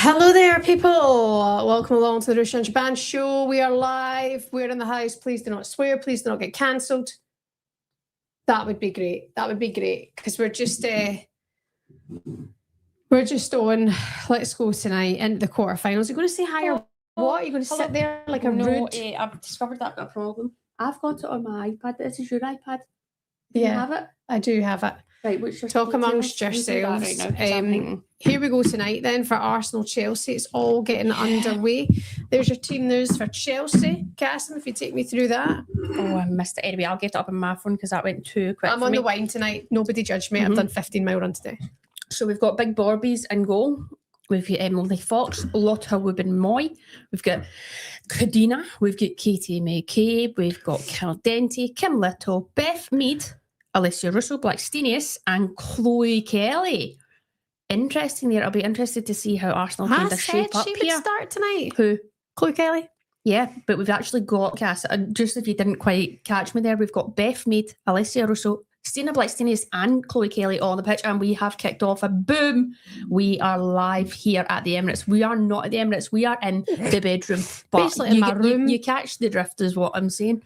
Hello there, people. Welcome along to the Ruesha and shebahn show. We are live. We're in the house. Please do not swear. Please do not get cancelled. That would be great. That would be great because we're just on. Let's go tonight into the quarterfinals. You're going to say hi or what? Are you going to sit there like a rude? I've discovered that I've got a problem. I've got it on my iPad. This is your iPad. Do you have it? I do have it. Right, what's your Talk amongst yourselves. Right now, here we go tonight then for Arsenal Chelsea. It's all getting underway. There's your team news for Chelsea. Cassim, if you take me through that. Oh, I missed it. Anyway, I'll get it up on my phone because that went too quick. I'm on the wine tonight. Nobody judge me. I've done 15-mile run today. So we've got Big Borbies in goal. We've got Emily Fox, Lotta Wubben-Moy. We've got Cadena. We've got Katie McCabe. We've got Caldenti, Kim Little, Beth Mead, Alicia Russo, Blackstenius, and Chloe Kelly. Interesting there. I'll be interested to see how Arsenal kind of shape up she here. Would start tonight. Who? Chloe Kelly. Yeah, but we've actually got, Cass, just if you didn't quite catch me there, we've got Beth Mead, Alicia Russo, Stina Blackstenius, and Chloe Kelly all on the pitch, and we have kicked off a boom. We are live here at the Emirates. We are not at the Emirates. We are in the bedroom. But basically in my room. You catch the drift is what I'm saying.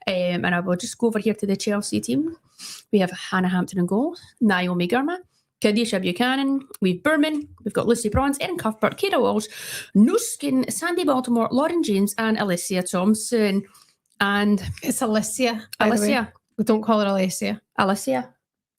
And I will just go over here to the Chelsea team. We have Hannah Hampton in goal, Naomi Gurma, Kadisha Buchanan, we've Berman, we've got Lucy Bronze, Erin Cuthbert, Kira Walsh, Nuskin, Sandy Baltimore, Lauren James, and Alicia Thompson. And it's Alicia. Alicia. We don't call her Alicia. Alicia.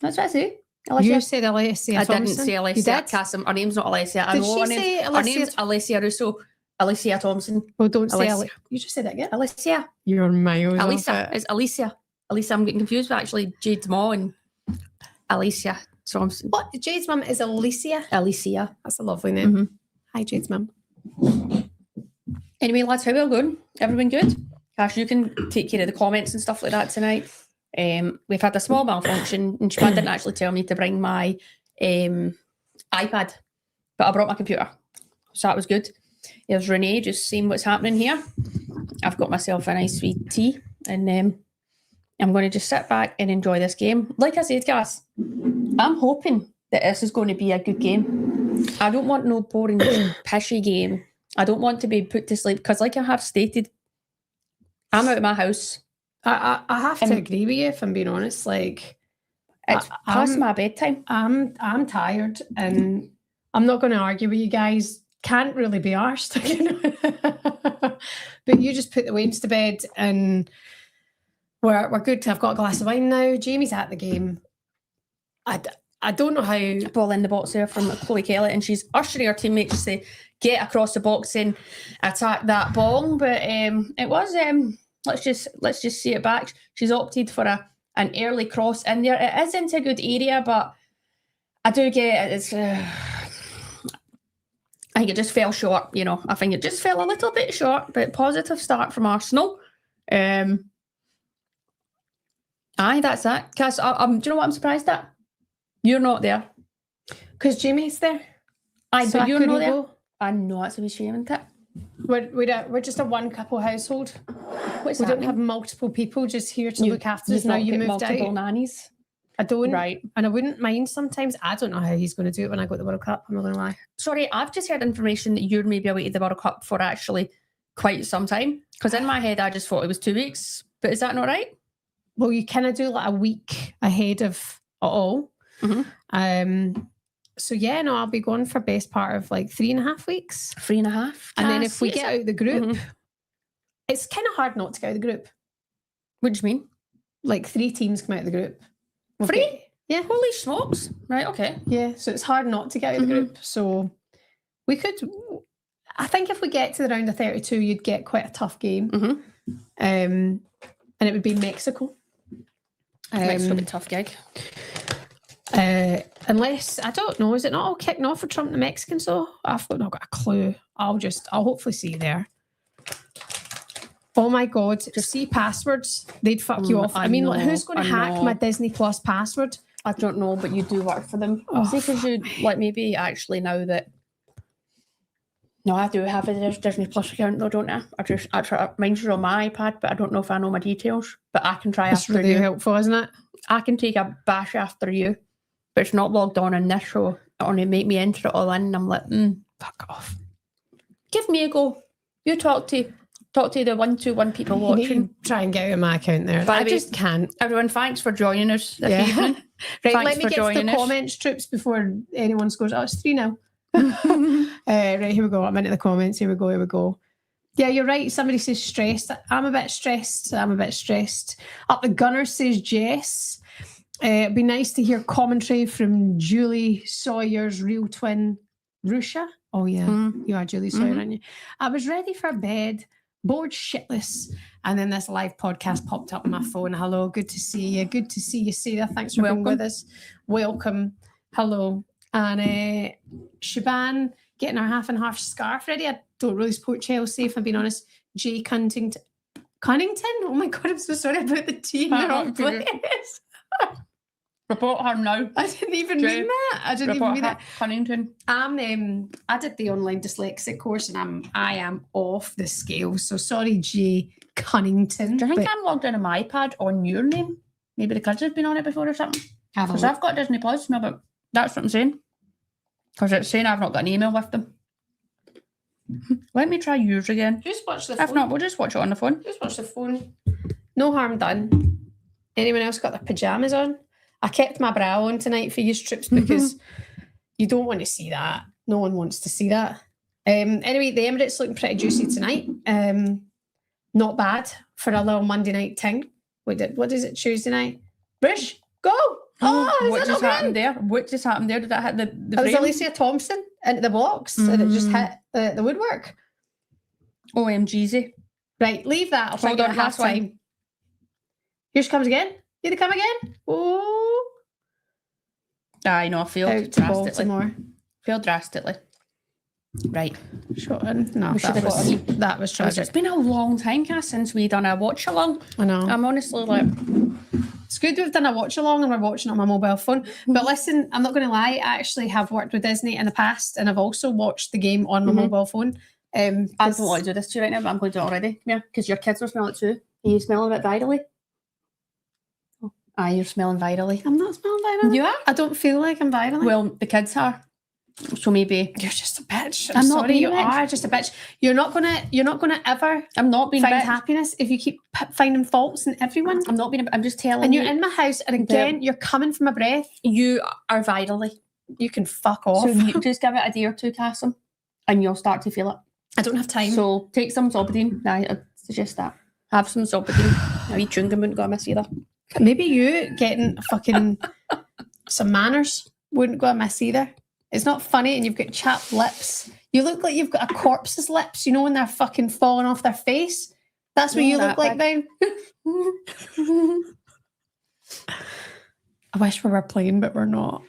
That's what I say. Alicia. You said Alicia I Thompson. didn't say Alicia. Cassim. Her name's not Alicia. Did she say Alicia? Her name's Alicia Russo. Alicia Thompson. Well, don't say Alicia. You just said that again. Alicia. You're miles Alicia. It's Alicia. Alicia, I'm getting confused with actually Jade's mom and Alicia Thompson. What? Jade's mum is Alicia? Alicia. That's a lovely name. Hi, Jade's mum. Anyway, lads, how we all going? Everyone good? Cash, you can take care of the comments and stuff like that tonight. We've had a small malfunction and shebahn didn't actually tell me to bring my iPad, but I brought my computer. So that was good. There's Renee just seeing what's happening here. I've got myself a nice sweet tea and I'm going to just sit back and enjoy this game. Like I said, guys, I'm hoping that this is going to be a good game. I don't want no boring, pishy game. I don't want to be put to sleep because, like I have stated, I'm out of my house. I have to agree with you if I'm being honest. Like, it's past my bedtime. I'm tired and I'm not going to argue with you guys. Can't really be arsed, you know. But you just put the waves to bed and we're good. I've got a glass of wine now. Jamie's at the game. I don't know how. Ball in the box there from Chloe Kelly, and she's ushering her teammates to say, get across the box and attack that ball. But it was let's just see it back. She's opted for an early cross in there. It is into a good area, but I do get it. It's I think it just fell short. You know, I think it just fell a little bit short. But positive start from Arsenal. Aye, that's that. Cass, do you know what I'm surprised at? You're not there. Because Jamie's there. Aye, so but you're not there. Go. I know, that's a wee shame, isn't it? We're just a one-couple household. What's we happening? don't have multiple people just here to look after us now. You moved multiple out. nannies. I don't. Right. And I wouldn't mind sometimes. I don't know how he's going to do it when I go to the World Cup. I'm not going to lie. Sorry, I've just heard information that you're maybe away to the World Cup for actually quite some time. Because in my head, I just thought it was 2 weeks. But is that not right? Well, you kind of do like a week ahead of it all. So yeah, no, I'll be going for best part of like 3.5 weeks. 3.5. And then if we get out of the group, it's kind of hard not to get out of the group. What do you mean? Like 3 teams come out of the group. 3? Yeah. Holy smokes. Right, okay. Yeah, so it's hard not to get out of the group. So we could, I think if we get to the round of 32, you'd get quite a tough game. And it would be Mexico. Mexico would be a tough gig. Unless, I don't know, is it not all kicking off for Trump and the Mexicans though? I've not got a clue. I'll hopefully see you there. Oh my God, just see passwords, they'd fuck you off. I mean, like, who's going to hack my Disney Plus password? I don't know, but you do work for them. See, because you, like, maybe actually now that, no, I do have a Disney Plus account though, don't I? I try, mine's on my iPad, but I don't know if I know my details, but I can try after you. It's really helpful, isn't it? I can take a bash after you, but it's not logged on in this show. It only make me enter it all in and I'm like, fuck off. give me a go. You talk to the 121 people You need watching. to try and get out of my account there. By I the way, just can't. Everyone, thanks for joining us this Yeah. evening. Right, Thanks let me for get to the joining us. comments, troops, before anyone scores. Oh, it's 3 now. Right, here we go. I'm into the comments. Here we go. Yeah, you're right. Somebody says stressed. I'm a bit stressed. Up the gunner says Jess. It'd be nice to hear commentary from Julie Sawyer's real twin, Ruesha. Oh, yeah. You are Julie Sawyer, aren't you? I was ready for bed, bored shitless. And then this live podcast popped up on my phone. Hello, good to see you. Good to see you, Sarah. Thanks for being with us. Welcome. Hello. And shebahn, getting our half and half scarf ready. I don't really support Chelsea, if I'm being honest. Jay Cunnington. Oh my God, I'm so sorry about the T in the wrong place. Report her now. I didn't even mean that. I Cunnington. I did the online dyslexic course and I am off the scale. So sorry, Jay Cunnington. Do you think I'm logged in on my iPad on your name? Maybe the kids have been on it before or something. Because I've got Disney Plus, no, but that's what I'm saying. Because it's saying I've not got an email with them. Let me try yours again. Just watch the phone. If not, we'll just watch it on the phone. Just watch the phone. No harm done. Anyone else got their pajamas on? I kept my bra on tonight for you trips because you don't want to see that. No one wants to see that. Anyway, the Emirates looking pretty juicy tonight. Not bad for a little Monday night thing. What is it? Tuesday night? Brush, go! Oh, what just happened there? What just happened there? Did that hit the It was frame? Alicia Thompson into the box and it just hit the woodwork. OMGzy. Right, leave that. I'll Hold figure on, it half last time. Here she comes again. Here they come again. Oh. I know, I failed Out to drastically. Baltimore. Failed drastically. Right. Shot in. No, We should have that was tragic. It's been a long time, Cass, since we done a watch along. I know. I'm honestly like, It's good we've done a watch along and we're watching it on my mobile phone. But listen, I'm not going to lie. I actually have worked with Disney in the past and I've also watched the game on my mobile phone. I don't want to do this to you right now, but I'm going to do it already. Come here, because your kids are smelling it too. Are you smelling a bit virally? Oh, you're smelling virally. I'm not smelling virally. You are? I don't feel like I'm virally. Well, the kids are. So maybe you're just a bitch. I'm not sorry, being you a bitch. are just a bitch. You're not gonna ever I'm not being find a bitch. happiness if you keep finding faults in everyone. I'm not being. I'm just telling And you. you're in my house, and again, you're coming for my breath. You are virally. You can fuck off. So you just give it a day or two, Cassim, and you'll start to feel it. I don't have time. So take some Zolpidem. I suggest that. Have some Zolpidem. A wee chewing gum wouldn't go amiss either. Maybe you getting fucking some manners wouldn't go amiss either. It's not funny, and you've got chapped lips. You look like you've got a corpse's lips, you know, when they're fucking falling off their face. That's what you look like now. I wish we were playing, but we're not.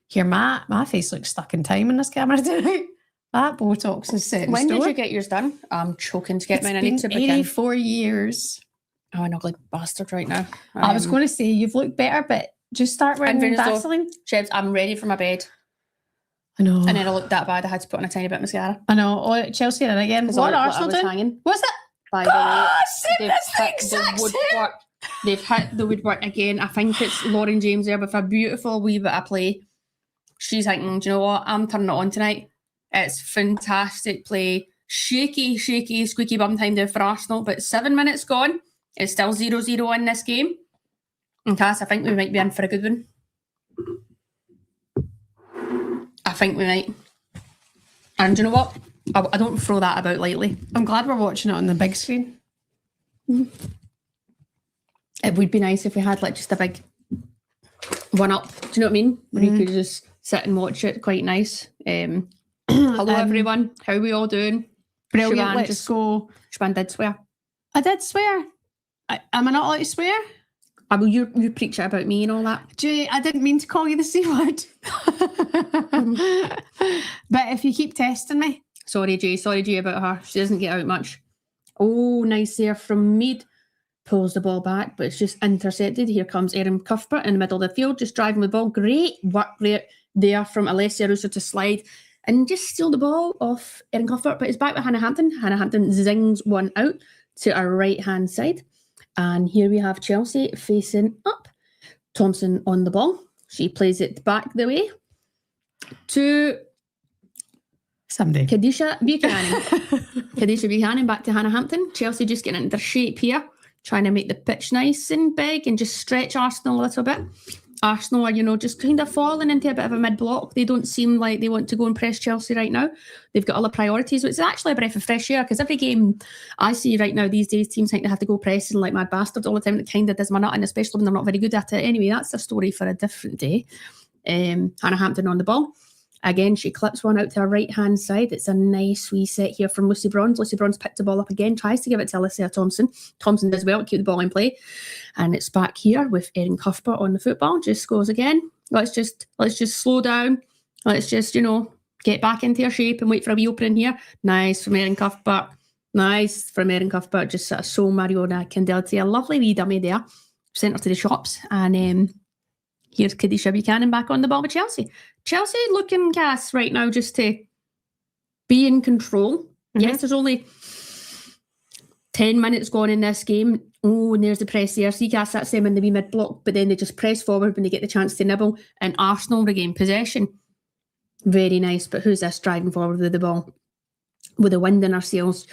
Here, my face looks stuck in time in this camera tonight. That Botox is set in When stone. did you get yours done? I'm choking to get mine. I need It's to been begin. 84 years. Oh, an ugly bastard right now. I was going to say, you've looked better, but just start wearing fairness though, Vaseline. Shebs, I'm ready for my bed. I know. And then I looked that bad, I had to put on a tiny bit of mascara. I know. Oh, Chelsea in again. What are Arsenal doing? Hanging. What's that? By the way, They've hit the woodwork. They've hit the woodwork again. I think it's Lauren James there with a beautiful wee bit of play. She's thinking, do you know what? I'm turning it on tonight. It's fantastic play. Shaky, squeaky bum time there for Arsenal. But 7 minutes gone. It's still 0-0 in this game. And Cass, I think we might be in for a good one. I think we might. And do you know what? I don't throw that about lightly. I'm glad we're watching it on the big screen. It would be nice if we had like just a big one up. Do you know what I mean? When you could just sit and watch it. Quite nice. Hello everyone. How are we all doing? Brilliant. Shebahn Let's go. Shebahn did swear. I did swear. Am I not allowed to swear? Well, you preach it about me and all that. Jay, I didn't mean to call you the C word. But if you keep testing me. Sorry, Jay, about her. She doesn't get out much. Oh, nice there from Mead. Pulls the ball back, but it's just intercepted. Here comes Erin Cuthbert in the middle of the field, just driving the ball. Great work there from Alessia Russo to slide and just steal the ball off Erin Cuthbert. But it's back with Hannah Hampton. Hannah Hampton zings one out to our right-hand side. And here we have Chelsea facing up. Thompson on the ball. She plays it back the way to Someday. Kadisha Buchanan. Kadisha Buchanan back to Hannah Hampton. Chelsea just getting into their shape here, trying to make the pitch nice and big and just stretch Arsenal a little bit. Arsenal are, just kind of falling into a bit of a mid-block. They don't seem like they want to go and press Chelsea right now. They've got other priorities, which is actually a breath of fresh air, because every game I see right now these days, teams think they have to go pressing like mad bastards all the time. It kind of does my nut, and especially when they're not very good at it. Anyway, that's a story for a different day. Hannah Hampton on the ball. Again, she clips one out to her right-hand side. It's a nice wee set here from Lucy Bronze. Lucy Bronze picked the ball up again, tries to give it to Alicia Thompson. Thompson does well to keep the ball in play. And it's back here with Erin Cuthbert on the football. Just goes again. Let's just slow down. Let's just, get back into your shape and wait for a wee opening here. Nice from Erin Cuthbert. Nice from Erin Cuthbert. Just sort of so Mariona Candelti. A lovely wee dummy there. Sent her to the shops. And here's Kadisha Buchanan back on the ball with Chelsea. Chelsea looking, Cass, right now just to be in control. Mm-hmm. Yes, there's only 10 minutes gone in this game. Oh, and there's the press there. See, Cass, that's them in the wee mid-block, but then they just press forward when they get the chance to nibble, and Arsenal regain possession. Very nice, but who's this driving forward with the ball? With the wind in her sails.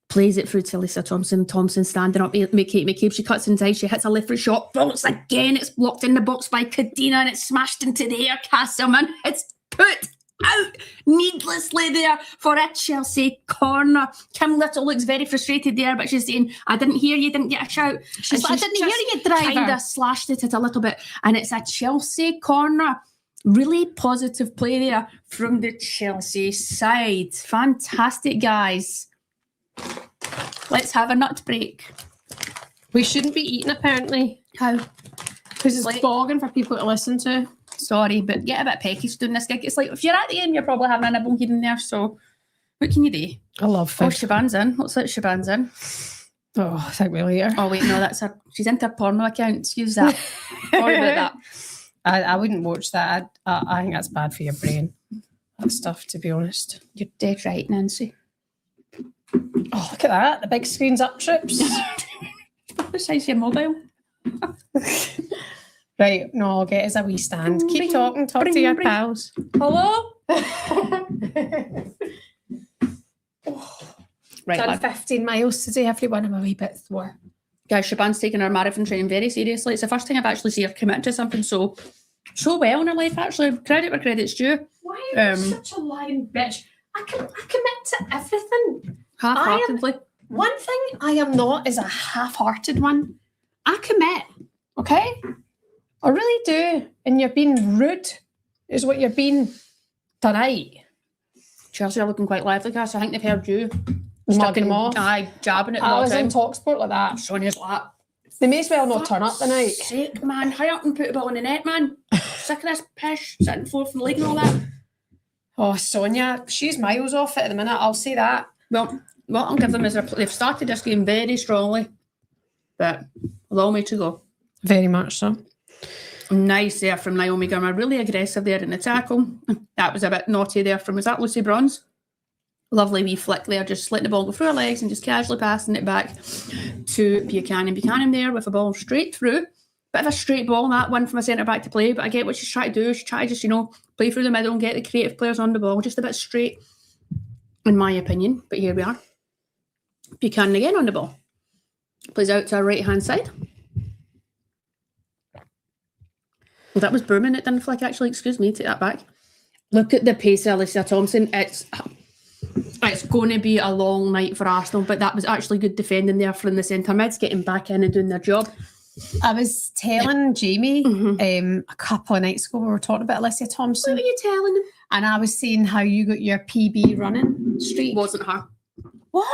Plays it through to Lisa Thompson. Thompson standing up. McCabe. She cuts inside. She hits a left foot shot. Bolts again. It's blocked in the box by Kadina and it's smashed into the air. Castleman. It's put out needlessly there for a Chelsea corner. Kim Little looks very frustrated there, but she's saying, I didn't hear you, didn't get a shout. She's like, I didn't hear you, driver. Kind of slashed it a little bit. And it's a Chelsea corner. Really positive play there from the Chelsea side. Fantastic, guys. Let's have a nut break. We shouldn't be eating, apparently. How? Because it's bogging for people to listen to. Sorry, but get a bit peckish doing this gig. It's like, if you're at the end, you're probably having a nibble here and there, so what can you do? I love food. Oh, shebahn's in. What's that shebahn's in? Oh, I think we later. Oh, wait, no, that's her. She's into her porno account. Excuse that. Sorry about that. I wouldn't watch that. I think that's bad for your brain. That stuff, to be honest. You're dead right, Nancy. Oh, look at that. The big screen's up, Trips. What size your mobile? Right, no, I'll get us a wee stand. Keep talking, talk to your pals. Hello? Right, done 15 miles today, everyone. I'm a wee bit sore. Guys, shebahn's taking her marathon training very seriously. It's the first time I've actually seen her commit to something so well in her life, actually. Credit where credit's due. Why are you such a lying bitch? I commit to everything. Half-heartedly. One thing I am not is a half-hearted one. I commit, okay? I really do. And you're being rude is what you're being tonight. Chelsea are looking quite lively, Cass. I think they've heard you. Mugging them off. Aye, jabbing it. I was in TalkSport like that. Sonia's like that. They may as well not turn up tonight. Sake, man. Hurry up and put the ball in the net, man. Sick of this pish, sitting fourth in the league and all that. Oh, Sonia, she's miles off it at the minute, I'll say that. Well, what I'll give them is they've started this game very strongly, but a long way to go. Very much so. Nice there from Naomi Gurma. Really aggressive there in the tackle. That was a bit naughty there from, was that Lucy Bronze? Lovely wee flick there, just letting the ball go through her legs and just casually passing it back to Buchanan. Buchanan there with a ball straight through. Bit of a straight ball, that one from a centre-back to play, but I get what she's trying to do. She's trying to just, play through the middle and get the creative players on the ball. Just a bit straight, in my opinion. But here we are. Buchanan again on the ball. Plays out to our right-hand side. Well, that was Berman. It didn't flick, actually. Excuse me, take that back. Look at the pace of Alicia Thompson. It's going to be a long night for Arsenal, but that was actually good defending there from the centre mids, getting back in and doing their job. I was telling Jamie a couple of nights ago, we were talking about Alicia Thompson. What were you telling him? And I was saying how you got your PB running streak. Wasn't her. What?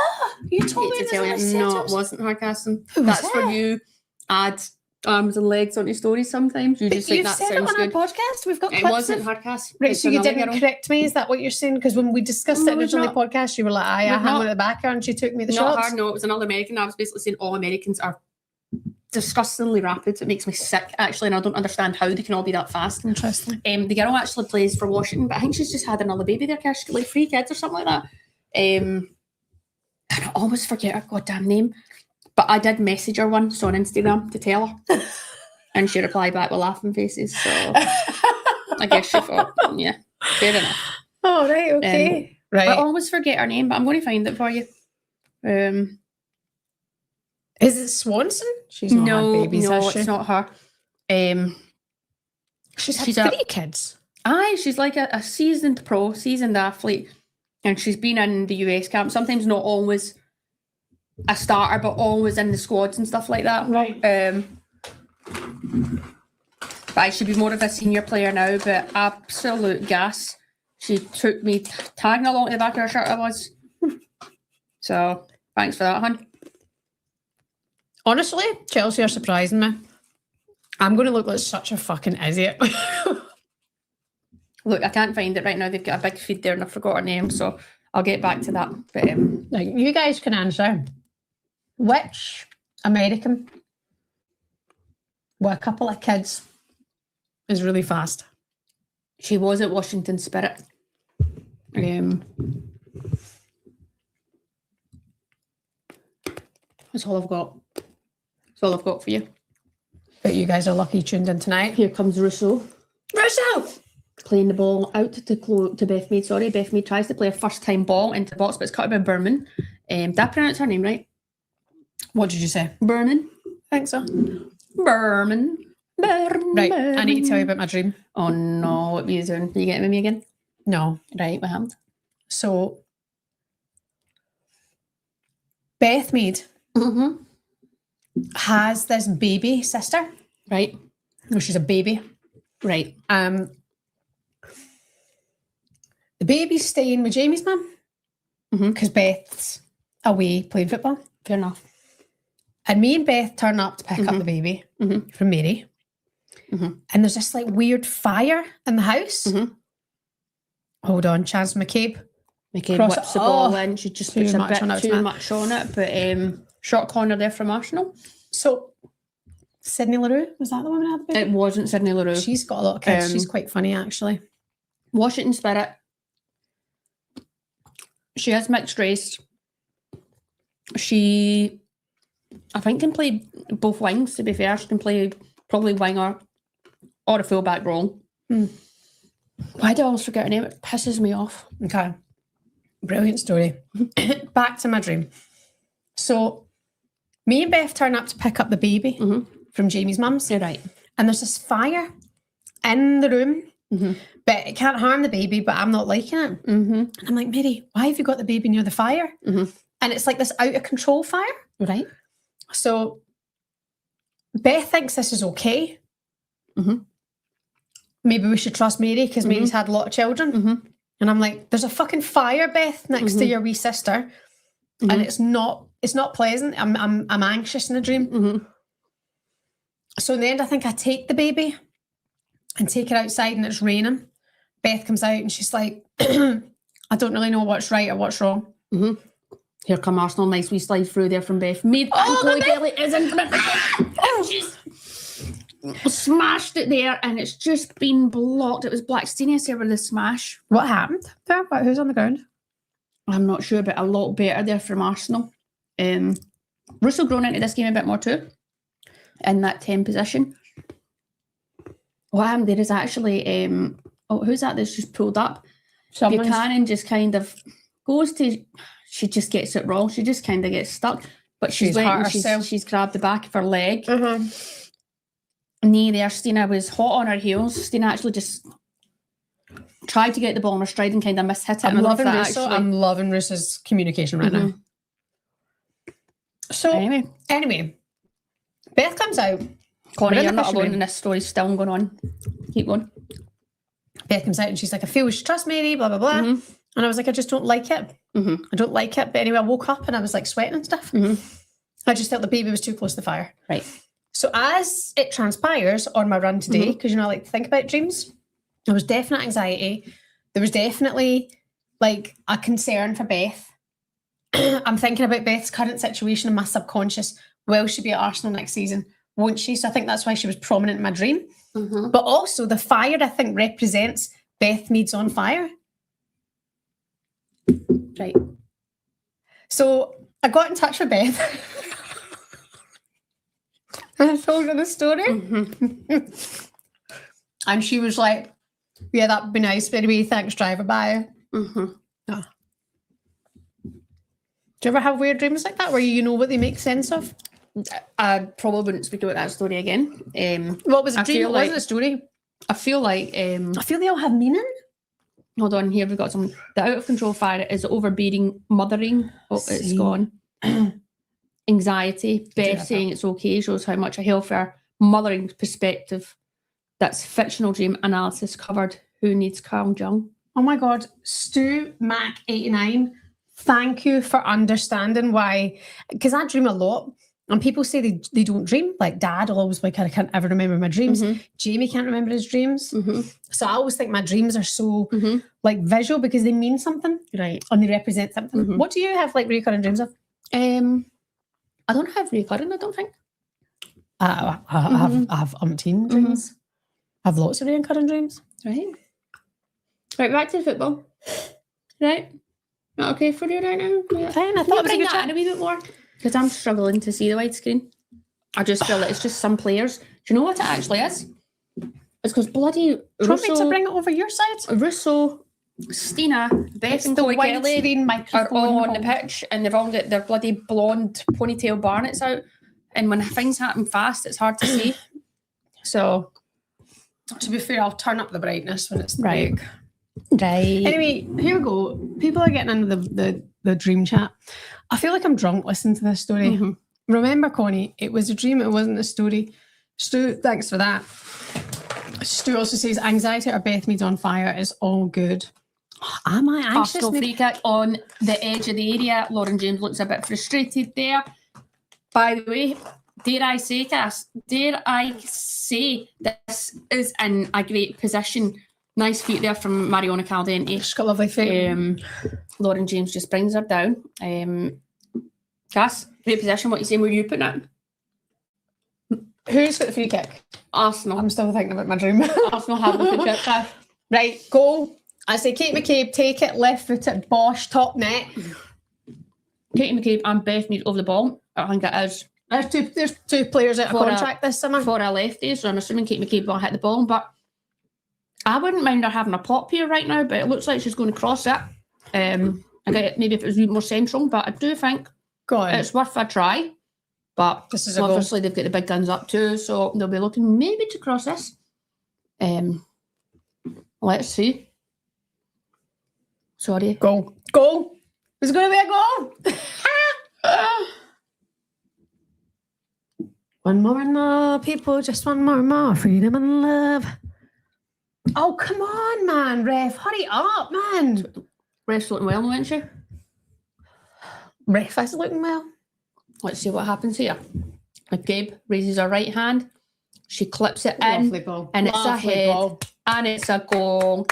You told me to tell you. No, it wasn't her, Casson. That's for you. Add arms and legs onto stories sometimes. You just think that sounds good. You've said it on our podcast. We've got clips. It wasn't her, Cass. Right, so you didn't correct me. Is that what you're saying? Because when we discussed it originally on the podcast, you were like, I hung on at the back and she took me the shots. Not her, no. It was another American. I was basically saying all Americans are disgustingly rapid. It makes me sick, actually, and I don't understand how they can all be that fast. Interesting. The girl actually plays for Washington, but I think she's just had another baby there, Cass. She's got like 3 kids or something like that. And I always forget her goddamn name. But I did message her once on Instagram to tell her. And she replied back with laughing faces. So I guess she thought, yeah, fair enough. Oh, right, okay. Right. I always forget her name, but I'm going to find it for you. Is it Swanson? She's not had babies, has she? It's not her. She's had she's 3 kids. Aye, she's like a seasoned pro, seasoned athlete, and she's been in the US camp. Sometimes not always a starter, but always in the squads and stuff like that. Right. But I should be more of a senior player now, but absolute gas. She took me tagging along to the back of her shirt, I was. So, thanks for that, hun. Honestly, Chelsea are surprising me. I'm going to look like such a fucking idiot. Look, I can't find it right now. They've got a big feed there and I forgot her name, so I'll get back to that. But like, you guys can answer. Which American with a couple of kids is really fast? she was at Washington Spirit. That's all I've got. That's all I've got for you. But you guys are lucky tuned in tonight. Here comes Ruesha. Ruesha! Playing the ball out to Beth Mead. Sorry, Beth Mead tries to play a first-time ball into the box, but it's cut by Berman. Did I pronounce her name right? What did you say? Berman. I think so. Berman. Right, I need to tell you about my dream. Oh no, what were you doing? Are you getting with me again? No. Right, what happened? So, Beth Mead has this baby sister. Right. No, she's a baby. Right. The baby's staying with Jamie's mum because Beth's away playing football. Fair enough. And me and Beth turn up to pick up the baby from Mary. And there's this like weird fire in the house. Hold on, Chance McCabe. McCabe whips the ball in. She just puts a bit too much on it. But short corner there from Arsenal. So, Sydney Leroux, was that the woman that had the baby? It wasn't Sydney Leroux. She's got a lot of kids. She's quite funny, actually. Washington Spirit. She has mixed race. She, I think, can play both wings, to be fair. She can play probably winger or a full-back role. Why do I always forget her name? It pisses me off. Okay. Brilliant story. Back to my dream. So, me and Beth turn up to pick up the baby from Jamie's mum's. You're right. And there's this fire in the room, but it can't harm the baby, but I'm not liking it. And I'm like, Mary, why have you got the baby near the fire? And it's like this out of control fire. Right. So Beth thinks this is okay. Maybe we should trust Mary because Mary's had a lot of children. And I'm like, there's a fucking fire, Beth, next to your wee sister. And it's not pleasant. I'm anxious in a dream. So in the end, I think I take the baby and take it outside and it's raining. Beth comes out and she's like, I don't really know what's right or what's wrong. Here come Arsenal. Nice wee slide through there from Beth. Made and Chloe Bailey is in front. She's smashed it there and it's just been blocked. It was Blackstenius here with the smash. What happened there? Who's on the ground? I'm not sure, but a lot better there from Arsenal. Russell grown into this game a bit more too, in that 10 position. What happened there is actually, who's that that's just pulled up? Buchanan just kind of goes to, she just gets it wrong. She just kind of gets stuck, but she's grabbed the back of her leg. Knee there. Stina was hot on her heels. Stina actually just tried to get the ball in her stride and kind of mishit it. I'm loving Ruesha's communication right now. So anyway, Beth comes out. Connie, you're not alone in this story. Still going on. Keep going. Beth comes out and she's like, I feel we should trust Mary, blah, blah, blah. And I was like, I just don't like it. I don't like it. But anyway, I woke up and I was like sweating and stuff. I just felt the baby was too close to the fire. Right. So as it transpires on my run today, because I like to think about dreams, there was definite anxiety. There was definitely like a concern for Beth. I'm thinking about Beth's current situation in my subconscious. Will she be at Arsenal next season? Won't she? So I think that's why she was prominent in my dream. But also the fire, I think, represents Beth Mead's on fire. Right. So I got in touch with Beth. And I told her the story. And she was like, yeah, that'd be nice. But anyway, thanks, driver. Bye. Do you ever have weird dreams like that where you know what they make sense of? I probably wouldn't speak about that story again. What was a I dream? feel What like- wasn't a story? I feel like I feel they all have meaning. hold on, here we've got some. The out of control fire is overbearing mothering. Oh, it's See. gone. Anxiety. Beth have saying it's okay shows how much a healthier mothering perspective. That's fictional dream analysis covered. Who needs Carl Jung? Oh my God, Stu Mac 89. Thank you for understanding why. Because I dream a lot, and people say they don't dream. Like Dad will always like, I can't ever remember my dreams. Mhm. Jamie can't remember his dreams. Mm-hmm. So I always think my dreams are so Mm-hmm. like visual because they mean something Right. and they represent something. Mhm. What do you have like recurring dreams of? I don't have recurring, I don't think. I have umpteen Mhm. dreams. I have lots of recurring dreams. Right. Right, back to football. Right. Not okay for you right now? Yeah. Fine, I Can thought you it was a bring good that chat. in a wee bit more? Because I'm struggling to see the widescreen. I just feel like it's just some players. Do you know what it actually is? It's because bloody Do you want me to Russo, bring it over your side? Stina, Beth It's and the Chloe Kelly widescreen are microphone. all on the pitch and they've all got their bloody blonde ponytail barnets out. And when things happen fast, it's hard to see. So, To be fair, I'll turn up the brightness when it's Right. big. right. Anyway, here we go. People are getting into the dream chat. I feel like I'm drunk listening to this story. Mhm. Remember, Connie, it was a dream, it wasn't a story. Stu, thanks for that. Stu also says, anxiety or Beth Mead's on fire is all good. Am I anxious? Arsenal free kick on the edge of the area. Lauren James looks a bit frustrated there. By the way, dare I say this is in a great position. Nice feet there from Mariona Caldente. She's got lovely feet. Lauren James just brings her down. Cass, great position. What you saying? Were you putting it? Who's got the free kick? Arsenal. I'm still thinking about my dream. Arsenal have the free kick. Cass. Right, goal. I say Kate McCabe, take it, left foot it, Bosch, top net. Katie McCabe and Beth Mead over the ball. I think it is. There's two players out of For a- contract this summer. For a lefty, so I'm assuming Kate McCabe will hit the ball, but I wouldn't mind her having a pop here right now, but it looks like she's going to cross it. Again, maybe if it was a bit more central, but I do think Go on. it's worth a try. But This is a goal. obviously they've got the big guns up too, so they'll be looking maybe to cross this. Let's see. Sorry. Goal. Goal. There's going to be a goal. One more now, people. Just one more. Freedom and love. Oh, come on, man. Ref, hurry up, man. Ref's looking well, isn't she? Ref is looking well. Let's see what happens here. McCabe raises her right hand. She clips it in. Lovely ball. and it's a Lovely head. ball. And it's a goal.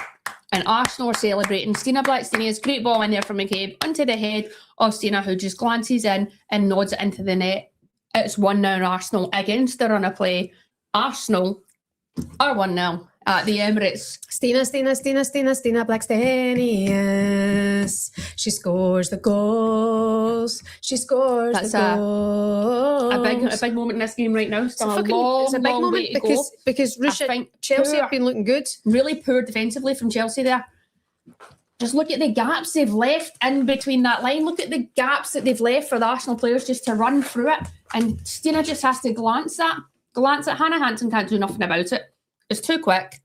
And Arsenal are celebrating. Stina Blackstenius, great ball in there from McCabe, onto the head of Stina, who just glances in and nods it into the net. It's 1-0 Arsenal against the run of play. Arsenal are 1-0 at the Emirates. Stina Blackstenius. She scores the goals. She scores That's the goals. A big moment in this game right now. It's Still a a fucking- long, it's a big long moment way to go. because I Ruesha, think Chelsea poor- have been looking good. really poor defensively from Chelsea there. Just look at the gaps they've left in between that line. Look at the gaps that they've left for the Arsenal players just to run through it. And Stina just has to glance at. Hannah Hansen can't do nothing about it. It's too quick.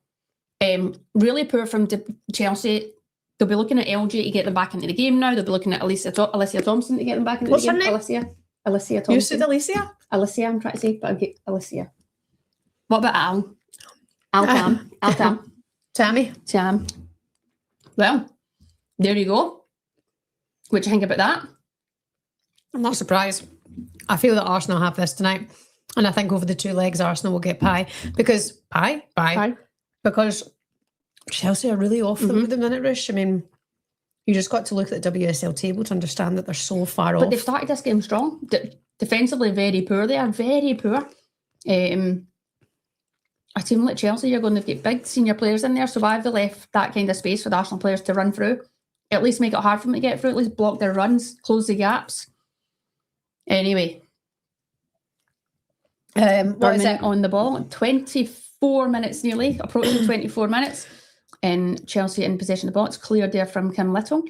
Really poor from Chelsea. They'll be looking at LG to get them back into the game now. They'll be looking at Alicia Thompson to get them back into What's the her game. name? Alicia You Thompson. said Alicia? Alicia, I'm trying to say, but I'll get Alicia. What about Al? Al Tammy. Tam. Well, there you go. What do you think about that? I'm not surprised. I feel that Arsenal have this tonight. And I think over the two legs, Arsenal will get pie. Because pie. Because Chelsea are really off them at the minute, Rush. I mean, you just got to look at the WSL table to understand that they're so far But off. they've started this game strong. Defensively, very poor. They are very poor. A team like Chelsea, you're going to get big senior players in there. So why have they left that kind of space for the Arsenal players to run through? At least make it hard for them to get through. At least block their runs, close the gaps. Anyway, What is it? on the ball? 24 minutes nearly, approaching 24 minutes. And Chelsea in possession of the ball. It's cleared there from Kim Little.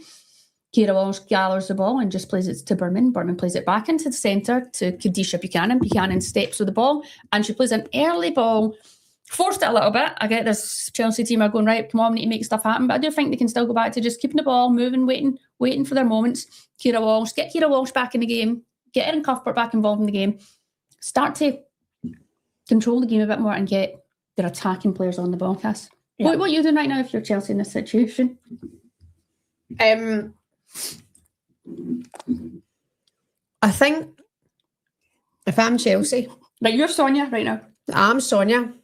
Kira Walsh gathers the ball and just plays it to Berman. Berman plays it back into the centre to Kadisha Buchanan. Buchanan steps with the ball and she plays an early ball. Forced it a little bit. I get this Chelsea team are going, right, come on, we need to make stuff happen. But I do think they can still go back to just keeping the ball, moving, waiting for their moments. Get Kira Walsh back in the game. Get Erin Cuthbert back involved in the game. Start to control the game a bit more and get their attacking players on the ball, Cass. Yeah. What are you doing right now if you're Chelsea in this situation? I think if I'm Chelsea... Right, you're Sonia right now. I'm Sonia.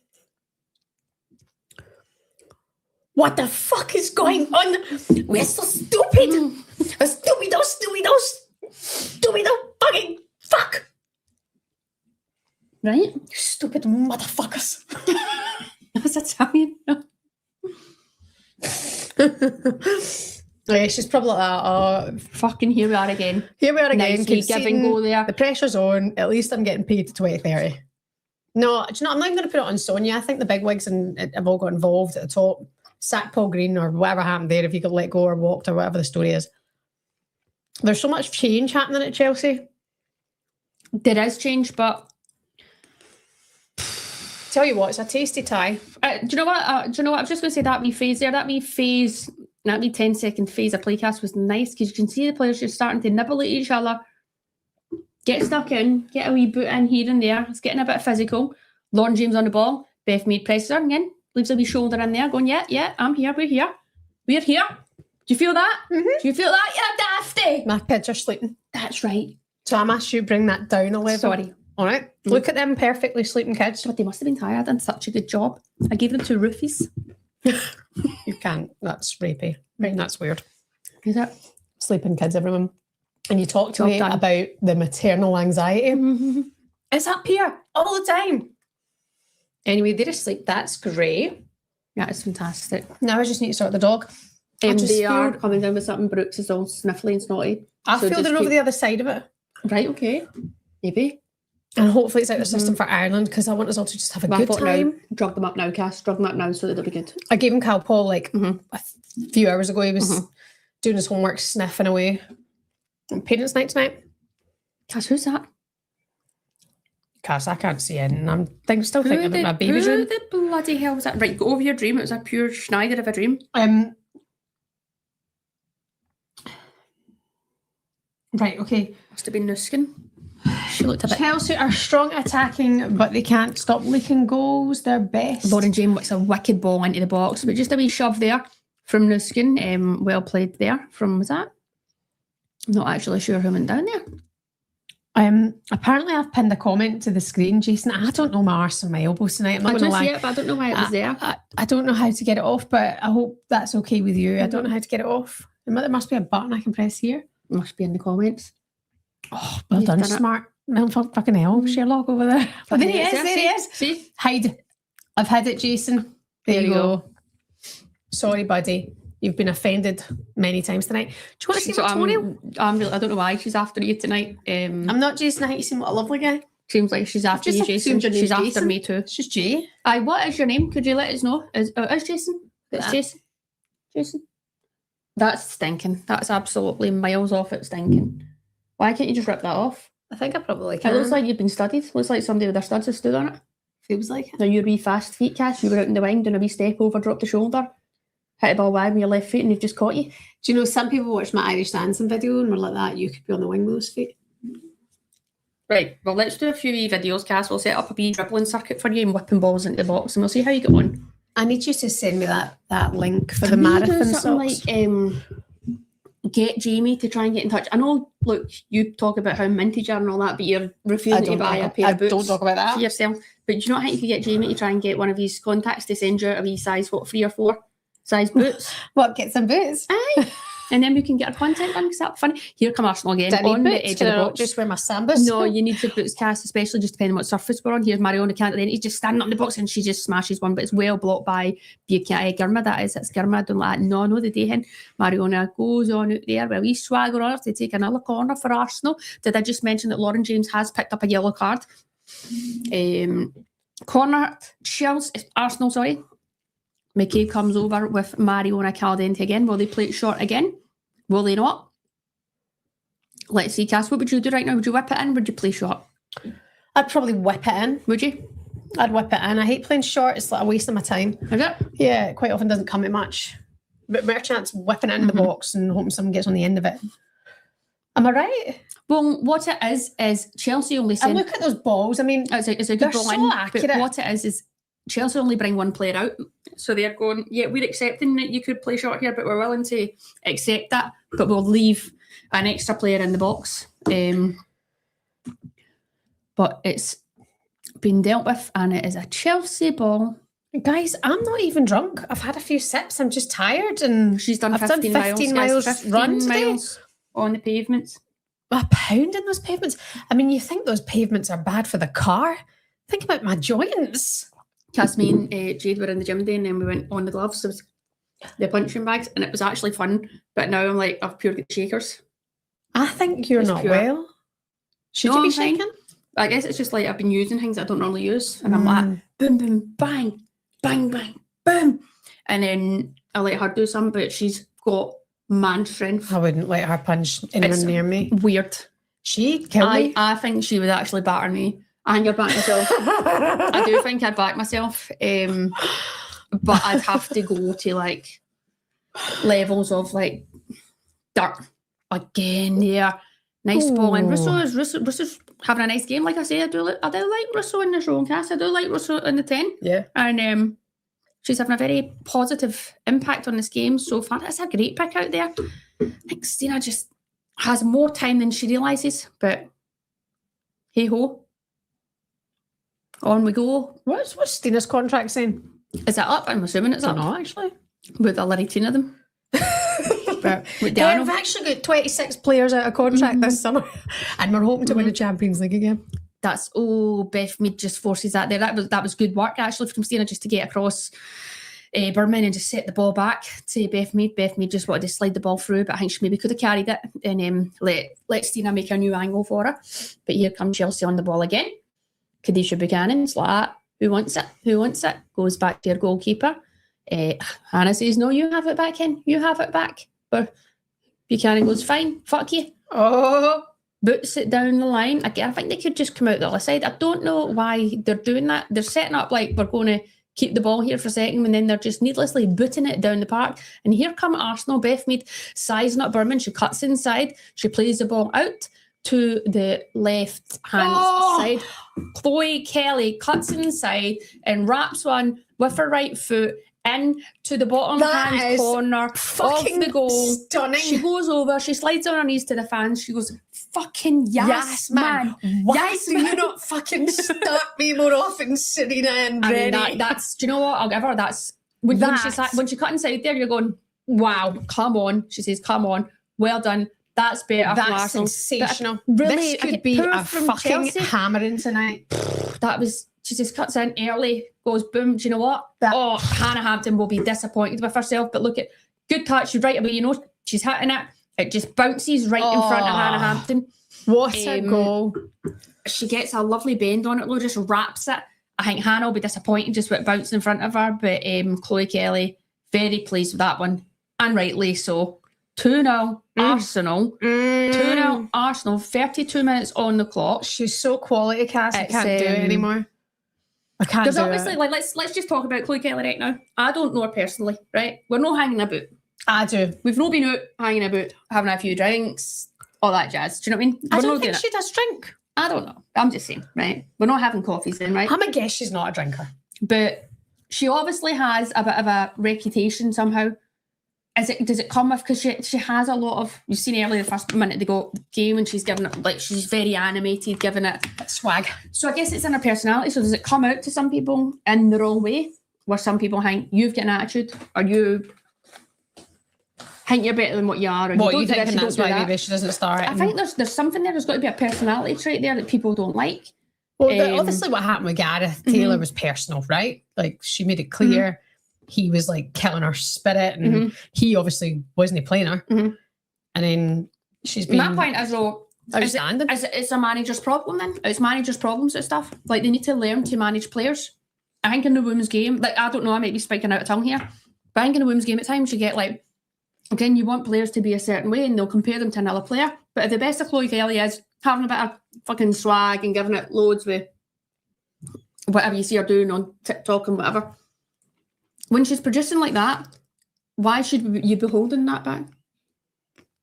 What the fuck is going on? We're so stupid. Stupido fucking fuck. Right? Stupid motherfuckers. That's Italian. Yeah, she's probably like that. Oh, fucking here we are again. Nice give and go there. The pressure's on. At least I'm getting paid to 20-30. No, do you know, I'm not even going to put it on Sonia. I think the big wigs have all got involved at the top. Sack Paul Green or whatever happened there, if you got let go or walked or whatever the story is. There's so much change happening at Chelsea. There is change, but tell you what, it's a tasty tie. Do you know what? I was just going to say that wee phase there, that wee 10-second phase of playcast was nice because you can see the players just starting to nibble at each other, get stuck in, get a wee boot in here and there. It's getting a bit physical. Lauren James on the ball. Beth Mead presses her again, leaves a wee shoulder in there, going, yeah, I'm here, we're here. We're here. Do you feel that? Mm-hmm. Do you feel that? Yeah, dafty. My kids are sleeping. That's right. So I'm asked you to bring that down a level. Sorry. All right. Mm-hmm. Look at them perfectly sleeping kids. But they must have been tired. I've done such a good job. I gave them 2 roofies. You can't. That's rapey. Right. That's weird. Is it? Sleeping kids, everyone. And you talk to me about the maternal anxiety. Mm-hmm. It's up here all the time. Anyway, they're asleep. That's great. Yeah, it's fantastic. Now I just need to sort the dog. They are coming down with something. Brooks is all sniffly and snotty. I feel they're over the other side of it. Right, okay. Maybe. And hopefully it's out of the system for Ireland because I want us all to just have a good time. Now, drug them up now, Cass. Drug them up now so that they'll be good. I gave him Calpol a few hours ago. He was doing his homework, sniffing away. Parents' night tonight. Cass, who's that? Cass, I can't see it. And I'm still thinking about my baby's room. Who the bloody hell was that? Right, go over your dream. It was a pure Schneider of a dream. Right, okay. Must have been Nuskin. She looked a bit... Chelsea are strong attacking, but they can't stop leaking goals. They're best. Lauren James whips a wicked ball into the box, but just a wee shove there from Nuskin. Well played there from, was that? I'm not actually sure who went down there. Apparently I've pinned a comment to the screen, Jason. I don't know my arse and my elbows tonight. I'm not going to lie. See it, but I don't know why it was there. I don't know how to get it off, but I hope that's okay with you. I don't know how to get it off. There must be a button I can press here. Must be in the comments. Oh, well done, smart. No, fucking hell, Sherlock over there. Oh, there he is. See? Hide. I've had it, Jason. There you go. Sorry, buddy. You've been offended many times tonight. Do you want to see my toenail? I don't know why she's after you tonight. I'm not Jason. I think you seem like a lovely guy. Seems like she's after you, Jason. She's after me too. It's just Jay. What is your name? Could you let us know? Is Jason? It's Jason. Jason. That's stinking. That's absolutely miles off it stinking. Why can't you just rip that off? I think I probably can. It looks like you've been studied. It looks like somebody with their studs has stood on it. Feels like it. Now your wee fast feet, Cass, you were out in the wing doing a wee step over, drop the shoulder, hit a ball wide with your left foot and they've just caught you. Do you know some people watch my Irish dancing video and were like that, you could be on the wing with those feet. Right, well let's do a few wee videos, Cass. We'll set up a wee dribbling circuit for you and whipping balls into the box and we'll see how you get on. I need you to send me that link for the marathon socks. Like get Jamie to try and get in touch. I know, look, you talk about how mintage are and all that, but you're refusing to buy a pair of boots. Don't talk about that for yourself. But do you not think you could get Jamie to try and get one of his contacts to send you a wee size, 3 or 4 size boots? What, get some boots? Aye. And then we can get our content done because that's funny. Here come Arsenal again. On the edge of the box. Just wear my sambas. No, you need the boots, Cass, especially just depending on what surface we're on. Here's Mariona Cant, then he's just standing up in the box and she just smashes one, but it's well blocked by Girma, that is. It's Girma. Don't like that. No, the day hen. Mariona goes on out there with a wee swagger on her to take another corner for Arsenal. Did I just mention that Lauren James has picked up a yellow card? Corner, Arsenal, sorry. McCabe comes over with Mariona Caldente again. Will they play it short again? Will they not? Let's see, Cass, what would you do right now? Would you whip it in? Would you play short? I'd probably whip it in. Would you? I'd whip it in. I hate playing short. It's like a waste of my time. Is it? Yeah, it quite often doesn't come to much. But better chance whipping it into the box and hoping someone gets on the end of it. Am I right? Well, what it is Chelsea only send... And look at those balls. I mean, it's a good they're ball so in, accurate. but what it is Chelsea only bring one player out. So they're going, yeah, we're accepting that you could play short here, but we're willing to accept that, but we'll leave an extra player in the box. But it's been dealt with, and it is a Chelsea ball. Guys, I'm not even drunk. I've had a few sips. I'm just tired, and She's done I've 15 done 15 miles. miles run today. Miles on the pavements. A pound in those pavements. I mean, you think those pavements are bad for the car? Think about my joints. Cass, me and Jade were in the gym day, and then we went on the gloves. So it was the punching bags, and it was actually fun. But now I'm like, I've pure got shakers. I think you're It's not pure. well. Should No, you be I'm fine. shaking? I guess it's just like I've been using things I don't normally use, and I'm like, boom, boom, bang, bang, bang, boom, and then I let her do some, but she's got man strength. I wouldn't let her punch anyone It's near me. Weird. She'd kill me. I think she would actually batter me. I think I'd back myself. I do think I'd back myself, but I'd have to go to like levels of like dirt again. Yeah, nice ball, and Russo's having a nice game. Like I say, I do like Russo in this role, Cass. I do like Russo in the 10. Yeah. And she's having a very positive impact on this game so far. That's a great pick out there. I think Stina just has more time than she realises, but hey ho. On we go. What's Stina's contract saying? Is it up? I'm assuming it's I up. don't know, actually. With a little of them. But with Yeah, Dano. we've actually got 26 players out of contract this summer, and we're hoping to win the Champions League again. That's Beth Mead just forces that there. That was good work actually from Stina just to get across Berman and just set the ball back to Beth Mead. Beth Mead just wanted to slide the ball through, but I think she maybe could have carried it and let Stina make a new angle for her. But here comes Chelsea on the ball again. Kadisha Buchanan's like, who wants it? Who wants it? Goes back to your goalkeeper. Hannah says, no, you have it back, Ken. You have it back. But Buchanan goes, fine, fuck you. Oh, Boots it down the line. Again, I think they could just come out the other side. I don't know why they're doing that. They're setting up like we're going to keep the ball here for a second, and then they're just needlessly booting it down the park. And here come Arsenal. Beth Mead sizing up Berman. She cuts inside. She plays the ball out to the left-hand side. Chloe Kelly cuts inside and wraps one with her right foot in to the bottom hand corner of the goal. Stunning. She goes over, she slides on her knees to the fans. She goes, fucking yes, man. Why Yes, do you not fucking start me more often, Serena and I mean, Rennie? that's, do you know what? I'll give her that's when she cut inside there, you're going, wow, come on. She says, come on, well done. That's better. That's sensational. Really, This could be a fucking Chelsea. hammering tonight. That was, she just cuts in early, goes boom. Do you know what? Hannah Hampton will be disappointed with herself. But look at, good touch, right away. You know, she's hitting it. It just bounces right in front of Hannah Hampton. What a goal. She gets a lovely bend on it, though, just wraps it. I think Hannah will be disappointed just with it bouncing in front of her. But Chloe Kelly, very pleased with that one. And rightly so. 2-0 Arsenal. 2-0 Arsenal. 32 minutes on the clock. She's so quality, Cass. I can't do it anymore. I can't There's do obviously, it. like, let's just talk about Chloe Kelly right now. I don't know her personally, right? We're not hanging about. I do. We've not been out hanging about, having a few drinks, all that jazz. Do you know what I mean? I don't think she does drink. I don't know. I'm just saying, right? We're not having coffees then, right? I'm a guess she's not a drinker. But she obviously has a bit of a reputation somehow. Does it come with, because she has a lot of, you've seen earlier the first minute of the game and she's giving it, like, she's very animated, giving it swag. So I guess it's in her personality. So does it come out to some people in the wrong way, where some people think you've got an attitude, or you think you're better than what you are, or What, you you don't do thinking this, that's you don't why do that. maybe she doesn't start? I think there's something there. There's got to be a personality trait there that people don't like. Well, obviously what happened with Gareth Taylor was personal, right? Like, she made it clear he was like killing her spirit, and he obviously wasn't playing her. And then she's been... My point is, though, outstanding. It's a manager's problem then. It's managers' problems and stuff. Like, they need to learn to manage players. I think in the women's game, like, I don't know, I might be speaking out of tongue here, but I think in the women's game at times you get like, again, you want players to be a certain way and they'll compare them to another player, But if the best of Chloe Kelly is having a bit of fucking swag and giving it loads with whatever you see her doing on TikTok and whatever, when she's producing like that, why should you be holding that back?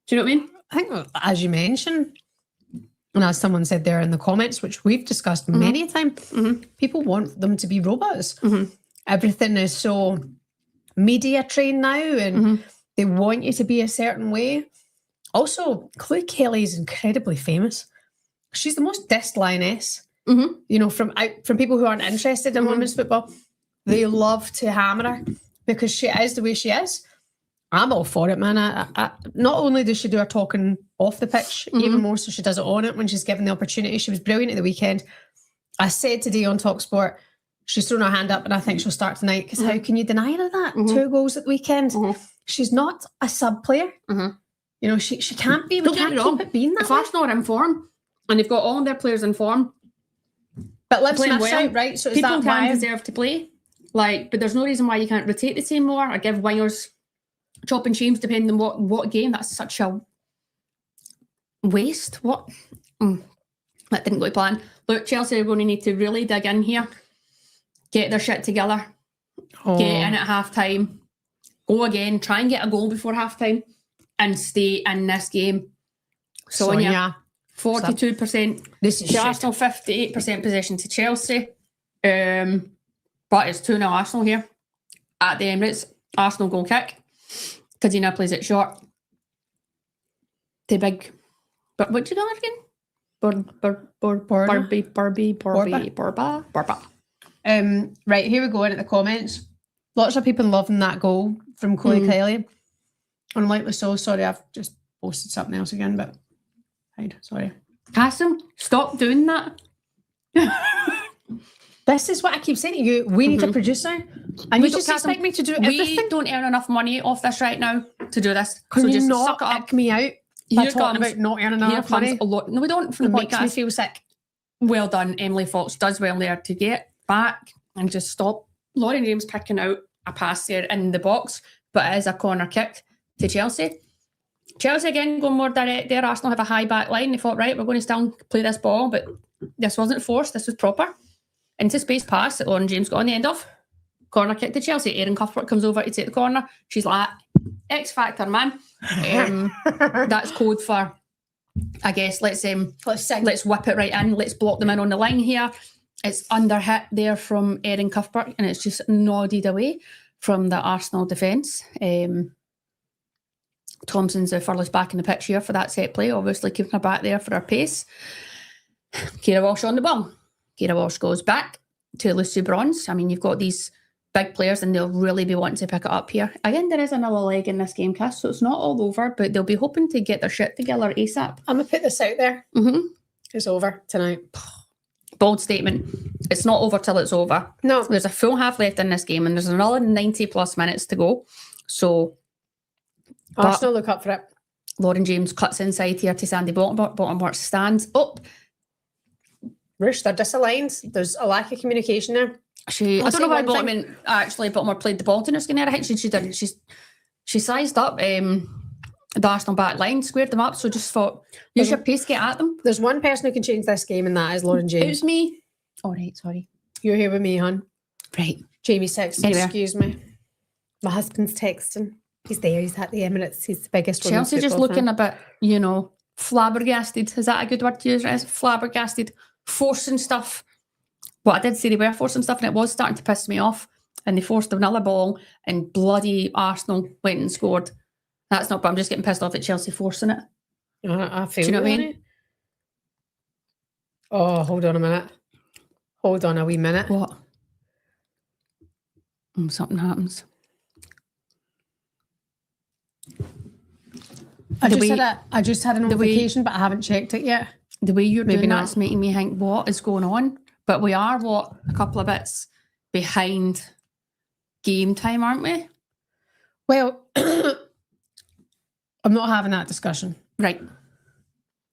Do you know what I mean? I think, as you mentioned, and as someone said there in the comments, which we've discussed many a time, people want them to be robots. Everything is so media trained now, and they want you to be a certain way. Also, Chloe Kelly is incredibly famous. She's the most dissed lioness. You know, from people who aren't interested in women's football, they love to hammer her because she is the way she is. I'm all for it, man. I not only does she do her talking off the pitch, even more so she does it on it when she's given the opportunity. She was brilliant at the weekend. I said today on TalkSport, she's thrown her hand up and I think she'll start tonight because how can you deny her that? 2 goals at the weekend. She's not a sub player. You know, she can't be. We Don't get can't me wrong. keep it being that If way. Arsenal are in form and they've got all their players in form, But Liv playing Smith's well, out, right? So is people that can why? deserve to play. Like, but there's no reason why you can't rotate the team more or give wingers chop and change depending on what game. That's such a waste. What? That didn't go to plan. Look, Chelsea are going to need to really dig in here, get their shit together, get in at half time, go again, try and get a goal before half time, and stay in this game. Sonia, 42%. This is To shit. Arsenal, 58% possession to Chelsea. But it's 2-0 Arsenal here at the Emirates. Arsenal goal kick. Kadina plays it short. The big. But what do you call it again? Borba. Right, here we go in at the comments. Lots of people loving that goal from Chloe Kelly. Unlikely so. Sorry, I've just posted something else again, but hide. Sorry. Kasim, stop doing that. This is what I keep saying to you. We need a producer. And you just Kasim, expect me to do we everything. don't earn enough money off this right now to do this. Can So you just not suck it up. ick me out by Here talking comes- about not earning Here enough comes money? a lot. No, we don't from It the makes me podcast. feel sick. Well done, Emily Fox does well there to get back and just stop Lauren James picking out a pass there in the box, but it is a corner kick to Chelsea. Chelsea again going more direct there. Arsenal have a high back line. They thought, right, we're going to still play this ball, but this wasn't forced. This was proper. Into space pass that Lauren James got on the end of. Corner kick to Chelsea. Erin Cuthbert comes over to take the corner. She's like, X Factor, man. That's code for, I guess, let's whip it right in. Let's block them in on the line here. It's under hit there from Erin Cuthbert and it's just nodded away from the Arsenal defence. Thompson's the furthest back in the pitch here for that set play, obviously keeping her back there for her pace. Kira Walsh on the ball. Kira Walsh goes back to Lucy Bronze. I mean, you've got these big players and they'll really be wanting to pick it up here. Again, there is another leg in this game, Cass, so it's not all over, but they'll be hoping to get their shit together ASAP. I'm going to put this out there. It's over tonight. Bold statement. It's not over till it's over. No. There's a full half left in this game and there's another 90 plus minutes to go. So Arsenal look up for it. Lauren James cuts inside here to Sandy Bottomworth, stands up. Rush, they're disaligned. There's a lack of communication there. I don't say know why one thing. Bottomworth played the ball to Nuskin. I think she did. She sized up the Arsenal back line, squared them up. So just thought, use your pace, get at them. There's one person who can change this game, and that is Lauren It James. was me. All right, sorry. You're here with me, hon. Right. Jamie's texting. Anyway. Excuse me. My husband's texting. He's there. He's at the Emirates. He's the biggest. women's Chelsea just football looking fan. a bit, flabbergasted. Is that a good word to use? Right? Flabbergasted. Forcing stuff. Well, I did say they were forcing stuff and it was starting to piss me off. And they forced another ball and bloody Arsenal went and scored. That's not, but I'm just getting pissed off at Chelsea forcing it. I feel Do you know what I you, mean? honey. Oh, hold on a minute. Hold on a wee minute. What? Something happens. I just had a way- notification, but I haven't checked it yet. The way you're Maybe doing not. that's making me think, what is going on? But we are, a couple of bits behind game time, aren't we? Well, I'm not having that discussion. Right.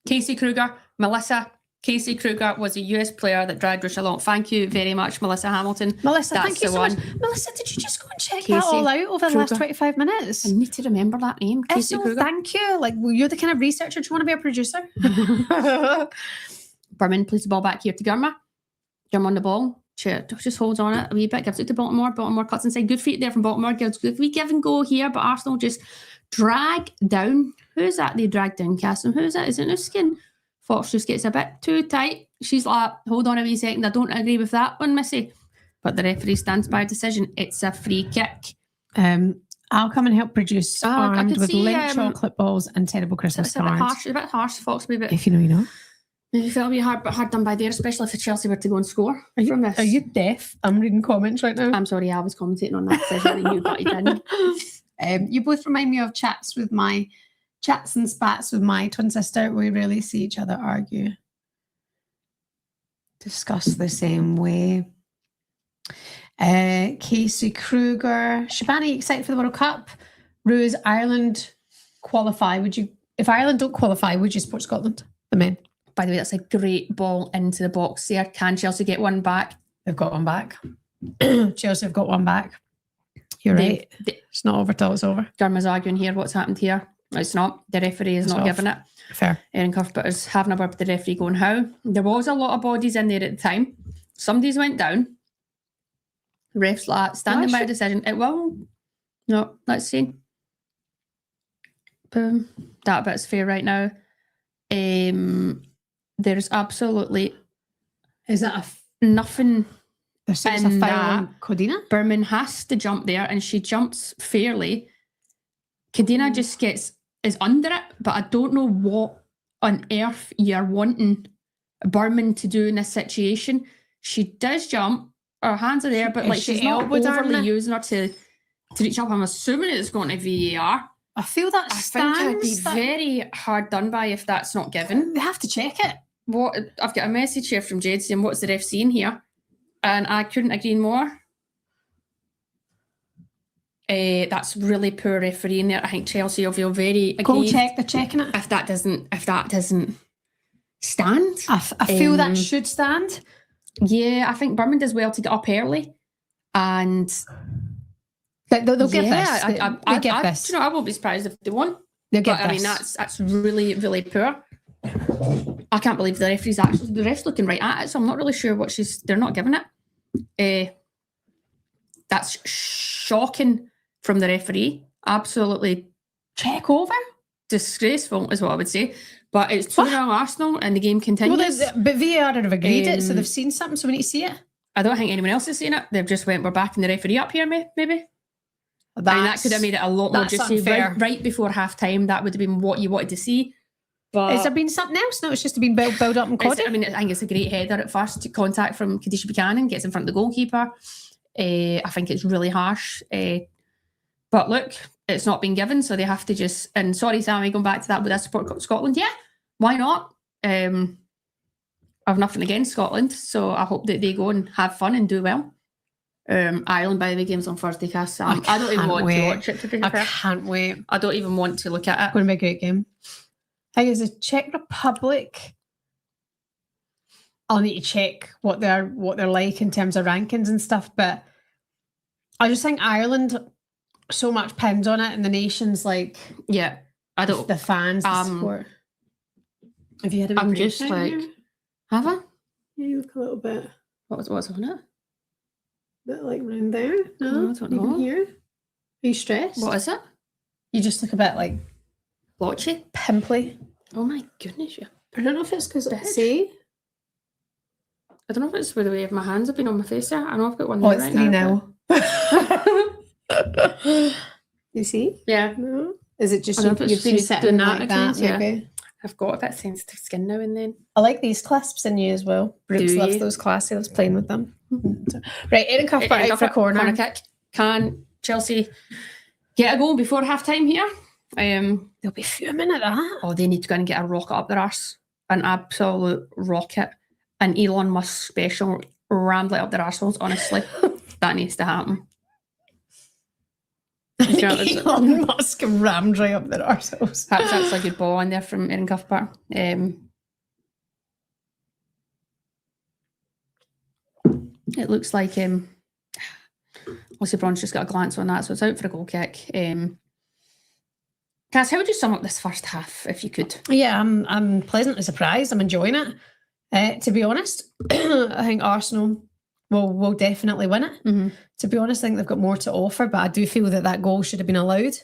Casey Kruger, Melissa, Casey Kruger was a US player that dragged Ruesha along. Thank you very much, Melissa Hamilton. Melissa, That's thank you the so one. much. Melissa, did you just go and check Casey that all out over the last Kruger. 25 minutes? I need to remember that name, Casey So Kruger. thank you. Like, well, you're the kind of researcher. Do you want to be a producer? Berman plays the ball back here to Gurma. Gurma on the ball. Just holds on it a wee bit, gives it to Baltimore. Baltimore cuts inside. Good feet there from Baltimore. Gives a wee give and go here, but Arsenal just drag down. Who's that they drag down, Cassim? Who's that? Is it Nuskin? Fox just gets a bit too tight. She's like, hold on a wee second, I don't agree with that one, Missy. But the referee stands by decision. It's a free kick. I'll come and help produce I armed could with see, lint chocolate balls and terrible Christmas It's a bit cards. harsh. It's a bit harsh, Fox, maybe. If you know, you know. Maybe felt a wee hard done by there, especially if Chelsea were to go and score from this. Are you deaf? I'm reading comments right now. I'm sorry, I was commentating on that decision and you butted in. You both remind me of chats and spats with my twin sister. We rarely see each other argue. Discuss the same way. Casey Kruger. Shebahn, excited for the World Cup? Ruse, Ireland qualify. If Ireland don't qualify, would you support Scotland? The men. By the way, that's a great ball into the box there. Can Chelsea get one back? They've got one back. Chelsea have got one back. You're right. It's not over till it's over. Gurma's arguing here. What's happened here? It's not. The referee is not giving it. Fair. Erin Cuthbert is having a word with the referee going, how? There was a lot of bodies in there at the time. Somebody's went down. The ref's like, standing by a decision. It will. No, let's see. Boom. That bit's fair right now. There's absolutely nothing. There's a foul on Codina. Berman has to jump there and she jumps fairly. Codina just is under it, but I don't know what on earth you're wanting Berman to do in this situation. She does jump, her hands are there, but like she's not overly using her to reach up. I'm assuming it's going to VAR. I feel that I think I'd be very hard done by if that's not given. They have to check it. I've got a message here from Jade saying, what's the ref seeing here? And I couldn't agree more. That's really poor refereeing there. I think Chelsea will feel very aggrieved. Go check, they're checking it. If that doesn't stand. I feel that should stand. Yeah, I think Berman does well to get up early. And they'll give this. They'll give this. Do you know, I won't be surprised if they won't. They'll give this. I mean, that's really, really poor. I can't believe the ref's looking right at it, so I'm not really sure what they're not giving it. That's shocking from the referee. Absolutely check over. Disgraceful is what I would say. But it's 2-0 Arsenal and the game continues. Well, but VAR have agreed it, so they've seen something, so we need to see it. I don't think anyone else has seen it. They've just went, we're backing the referee up here, maybe. That could have made it a lot more juicy. Right before half time, that would have been what you wanted to see. But has there been something else? No, it's just been build up and Cody. I think it's a great header at first. Contact from Kadisha Buchanan, gets in front of the goalkeeper. I think it's really harsh. But look, it's not been given, so they have to just... And sorry, Sammy, going back to that, would I support Scotland? Yeah, why not? I have nothing against Scotland, so I hope that they go and have fun and do well. Ireland, by the way, game's on Thursday, Cass. I don't even want to watch it, to be fair. I can't wait. I don't even want to look at it. It's going to be a great game. I think it's a Czech Republic. I'll need to check what they're like in terms of rankings and stuff, but I just think Ireland, so much pins on it, and the nation's like, yeah, I don't. The fans, the support. Have you had a I'm just like, here? Have I? Yeah, you look a little bit. What's on it? A bit like round there. No, I don't know. Even here. Are you stressed? What is it? You just look a bit like blotchy, pimply. Oh my goodness, yeah. I don't know if it's because see. I don't know if it's where the way my hands have been on my face there. I know I've got one. Oh, it's 3-0. You see? Yeah. No. Is it just you've been sitting like that? Maybe. Yeah. I've got a bit of sensitive skin now and then. I like these clasps in you as well. Brooks loves those classy. Loves playing with them. Right, Erin Cuthbert out for a corner kick. Can Chelsea get a goal before half time here? They'll be fuming at that. Oh, they need to go and get a rocket up their arse. An absolute rocket. An Elon Musk special rammed it up their arseholes, honestly. That needs to happen. Elon Musk rammed right up their arseholes. That's a good ball in there from Erin Cuthbert. It looks like Lucy Braun's just got a glance on that, so it's out for a goal kick. Cass, how would you sum up this first half, if you could? Yeah, I'm pleasantly surprised. I'm enjoying it. To be honest, I think Arsenal will definitely win it. Mm-hmm. To be honest, I think they've got more to offer, but I do feel that goal should have been allowed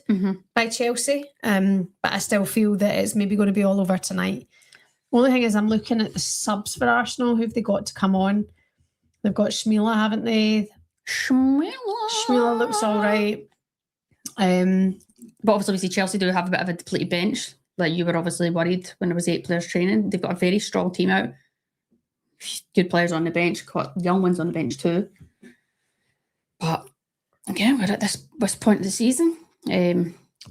by Chelsea. But I still feel that it's maybe going to be all over tonight. Only thing is, I'm looking at the subs for Arsenal. Who've they got to come on? They've got Schmila, haven't they? Schmila looks all right. But obviously Chelsea do have a bit of a depleted bench. Like, you were obviously worried when there was 8 players training. They've got a very strong team out. Good players on the bench, got young ones on the bench too. But again, we're at this point of the season.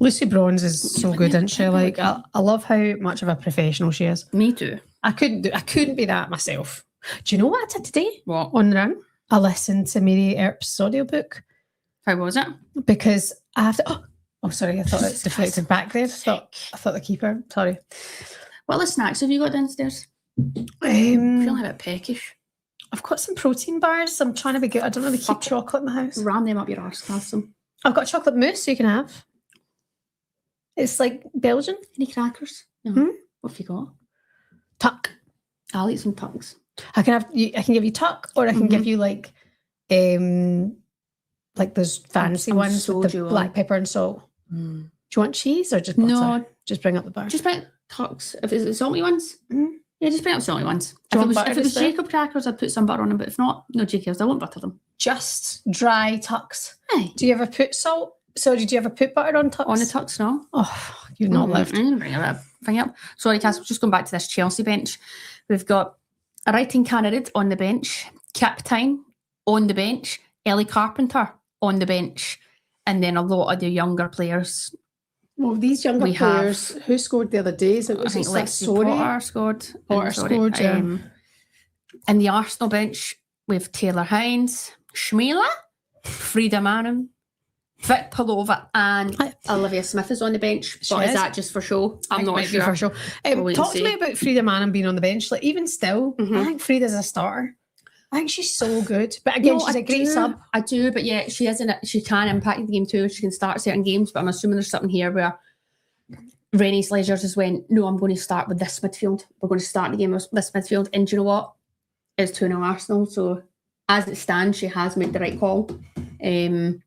Lucy Bronze is so good, isn't she? Like, I love how much of a professional she is. Me too. I couldn't be that myself. Do you know what I did today? What? On the run, I listened to Mary Earp's audiobook. How was it? Because I have to. Oh, sorry, I thought it deflected back there. I thought the keeper. Sorry. What other snacks have you got downstairs? I'm feeling a bit peckish. I've got some protein bars. I'm trying to be good. I don't really keep chocolate in the house. Ram them up your arse, have them. I've got chocolate mousse you can have. It's like Belgian. Any crackers? No. What have you got? Tuck. I'll eat some tucks. I can give you tuck, or I can give you like those fancy ones with the black pepper and salt. Do you want cheese or just butter? No, just bring up the bar. Just bring tucks. If it's the salty ones, yeah, just bring up salty ones. If it was Jacob crackers, I'd put some butter on them. But if not, no Jacobs. I won't butter them. Just dry tucks. Hey. Do you ever put salt? So did you ever put butter on tucks? On the tucks, no. Oh, you've not lived. I'm going to bring it up. Sorry, Cass, just going back to this Chelsea bench. We've got a writing candidate on the bench, Captain on the bench, Ellie Carpenter on the bench, and then a lot of the younger players. Well, these younger players, who scored the other days? It was I think Lexi Potter scored. Yeah. And the Arsenal bench, with Taylor Hines, Schmila, Frida Manum, Vic Palova, and Olivia Smith is on the bench. But is that just for show? I'm not sure. For show. Talk to me about Frida Manum being on the bench. Like, even still, I think Frida's a starter. I think she's so good. But again, she's a great sub. I do, but yeah, she can impact the game too. She can start certain games, but I'm assuming there's something here where Rennie Sledger just went, no, I'm going to start with this midfield. We're going to start the game with this midfield. And do you know what? It's 2-0 Arsenal. So as it stands, she has made the right call. And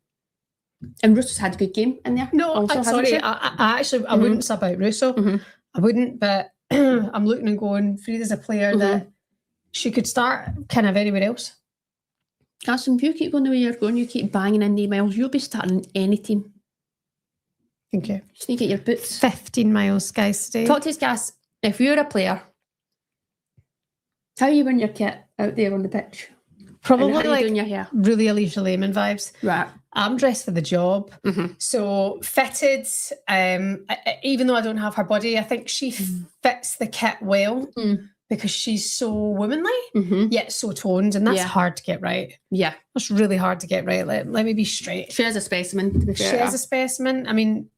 Ruesha's had a good game in there. No, also, I'm sorry. I wouldn't sub out Ruesha. I wouldn't, but I'm looking and going, Frida's a player that she could start kind of anywhere else. Alison, if you keep going the way you're going, you keep banging in the emails, you'll be starting any team. Thank you. Just need to get your boots. 15 miles, guys, today. Talk to us, Cass. If you're a player, how are you wearing your kit out there on the pitch? Probably how are you like doing your hair? Really Alicia Lehman vibes. Right. I'm dressed for the job. So fitted, even though I don't have her body, I think she fits the kit well. Because she's so womanly, yet so toned, and that's hard to get right. Yeah. That's really hard to get right. Let me be straight. She is a specimen, to be fair. She is a specimen. I mean,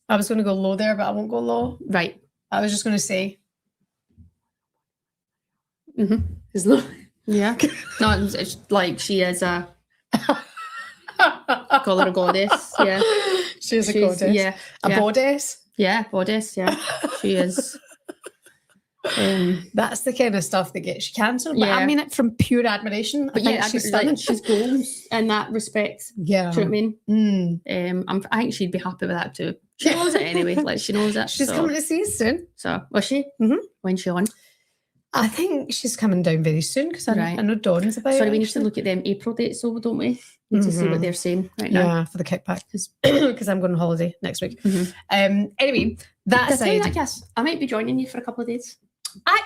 I was going to go low there, but I won't go low. Right. I was just going to say. It's not. Yeah. No, it's like she is a... Call her a goddess, yeah. She's a goddess. Yeah. A bodice? Yeah, bodice, yeah. She is... that's the kind of stuff that gets you cancelled. But I mean it from pure admiration. But yeah, she's stunning. She's goals in that respect. Yeah. Do you know what I mean? I think she'd be happy with that too. She knows it anyway. Like, she knows it. She's coming to see us soon. So was she? When's she on? I think she's coming down very soon because I know Dawn's about. Sorry, we need to look at them April dates, so don't we? Need to see what they're saying right now. Yeah, for the kickback because I'm going on holiday next week. Anyway, that aside, yes, I might be joining you for a couple of days.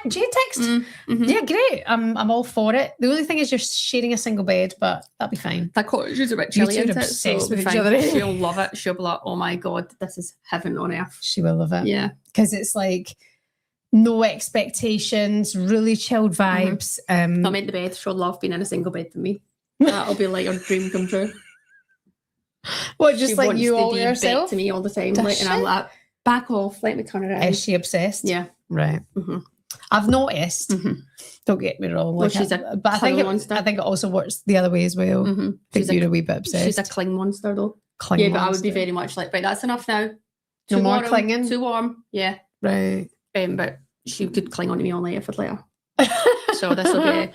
Jay text. Yeah, great. I'm all for it. The only thing is you're sharing a single bed, but that'll be fine. That cottage is a bit chilly. You're obsessed with each other. She'll love it. She'll be like, oh my God, this is heaven on earth. She will love it. Yeah. Because it's like no expectations, really chilled vibes. I'm in the bed. She'll love being in a single bed with me. That'll be like a dream come true. What, just she like wants you all to yourself? To me all the time. And I'm like, back off, let me turn around. Is she obsessed? Yeah. Right. I've noticed. Mhm. Don't get me wrong. Well, Like, she's a but I think cling monster. I think it also works the other way as well. I Mhm. think you're a wee bit obsessed. She's a cling monster, though. Cling Yeah, but I would monster. be very much like, right, that's enough now. No Too more warm, clinging? Too warm. Yeah. Right. But she could cling onto me all night if I'd let her. So this will be.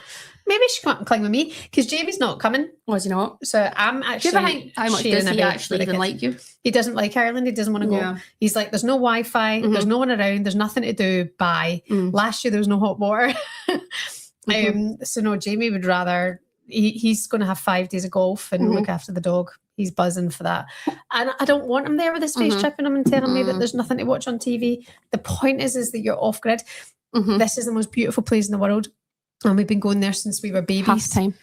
Maybe she can't cling with me because Jamie's not coming. Was he not? So I'm Do you actually ever think how much sharing does a he bed actually with the even kids. like you? He doesn't like Ireland. He doesn't want to go. Yeah. He's like, there's no Wi-Fi. There's no one around. There's nothing to do. Bye. Last year there was no hot water. So no, Jamie would rather. He's going to have 5 days of golf and look after the dog. He's buzzing for that. And I don't want him there with his face tripping him and telling me that there's nothing to watch on TV. The point is that you're off grid. This is the most beautiful place in the world. And we've been going there since we were babies. Half time.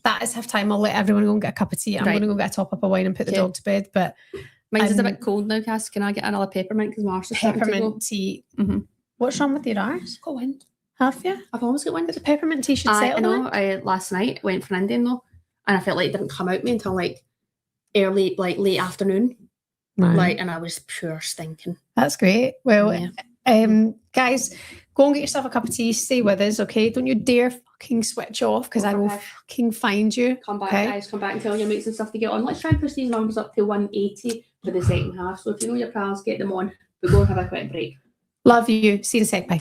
That is half time. I'll let everyone go and get a cup of tea. I'm going to go get a top up of wine and put the dog to bed. But mine's a bit cold now, Cass. Can I get another peppermint? Because Marcia's peppermint tea. What's wrong with your arse? Got wind. Have you? I've always got wind. But the peppermint tea should settle. I know. Last night went for an Indian though, and I felt like it didn't come out me until like early, like late afternoon. Right. Like, and I was pure stinking. That's great. Well, guys, go and get yourself a cup of tea. Stay with us, okay? Don't you dare fucking switch off because I will fucking find you. Come back, guys. Come back and tell your mates and stuff to get on. Let's try and push these numbers up to 180 for the second half. So if you know your pals, get them on. But go and have a quick break. Love you. See you in a sec. Bye.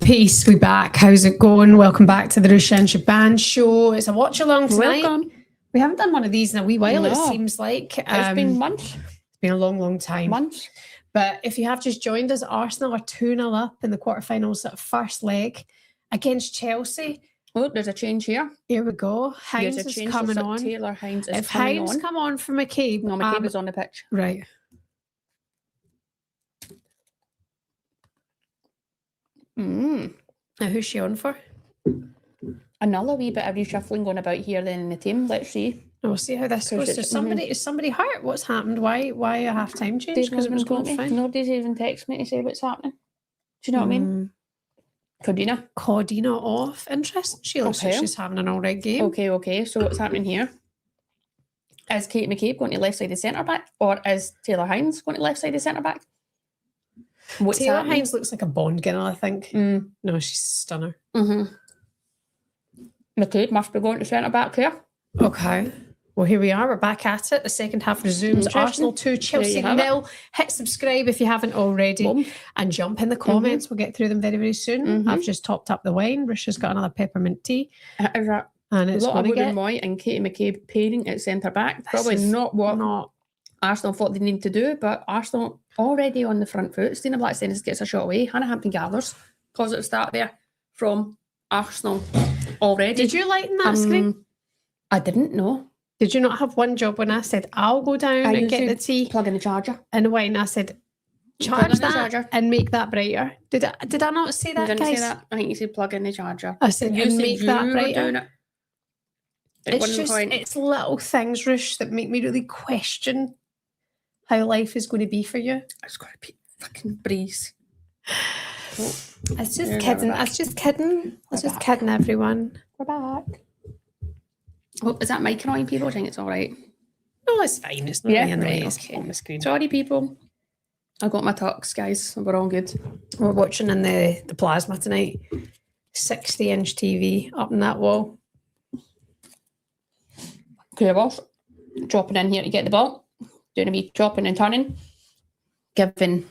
Peace, we back. How's it going? Welcome back to the Ruesha and Shebahn show. It's a watch along tonight. Welcome. We haven't done one of these in a wee while, it No. seems like. It's been months. It's been a long time. Months. But if you have just joined us, Arsenal are 2-0 up in the quarterfinals at first leg against Chelsea. Oh, there's a change here. Here we go. Hines There's a is change. coming So on. Taylor Hines is If coming Hines on. come on for McCabe. No, McCabe is on the pitch. Right. Now, who's she on for? Another wee bit of reshuffling going about here then in the team. Let's see. We'll see how this goes. Because Is somebody hurt? What's happened? Why a half-time change? Because it was going fine. Nobody's even texted me to say what's happening. Do you know what I mean? Cordina off. Interesting. She looks like she's having an alright game. Okay. So what's happening here? Is Kate McCabe going to left side of centre back, or is Taylor Hines going to left side of centre back? What's Taylor happening? Hines looks like a Bond girl, I think. No, she's a stunner. McCabe must be going to centre back here. Okay. Well, here we are. We're back at it. The second half resumes. Interesting. Arsenal 2, Chelsea have 0. Hit subscribe if you haven't already. Boom. And jump in the comments. We'll get through them very, very soon. I've just topped up the wine. Ruesha's got another peppermint tea. Is that And it's a lot going of to get... Wooden Moy and Katie McCabe pairing at centre back? Probably not what Arsenal thought they needed to do, but Arsenal already on the front foot. Stina Blackstenius gets a shot away. Hannah Hampton gathers. Positive start there from Arsenal already. Did you lighten that screen? I didn't know. Did you not have one job when I said, I'll go down and get the tea Plug in the charger. and the wine? I said, Plug charge in the that charger. and make that brighter. Did I not say You that, didn't guys? say that. I think you said plug in the charger. I said, You and said make you that were brighter. doing it. At It's one just, point. it's little things, Rush, that make me really question how life is going to be for you. It's got to be fucking breeze. Oh, It's just There we kidding. are. It's just kidding. It's We're just back. kidding everyone. we're back. Oh, is that mic annoying people? I think it's all right. No, it's fine. It's not Yeah, really annoying. right, It's okay. on the screen. Sorry, people. I got my tux, guys. We're all good. We're watching in the plasma tonight. 60-inch TV up in that wall. Okay, well, dropping in here to get the ball. Doing a wee dropping and turning. Giving.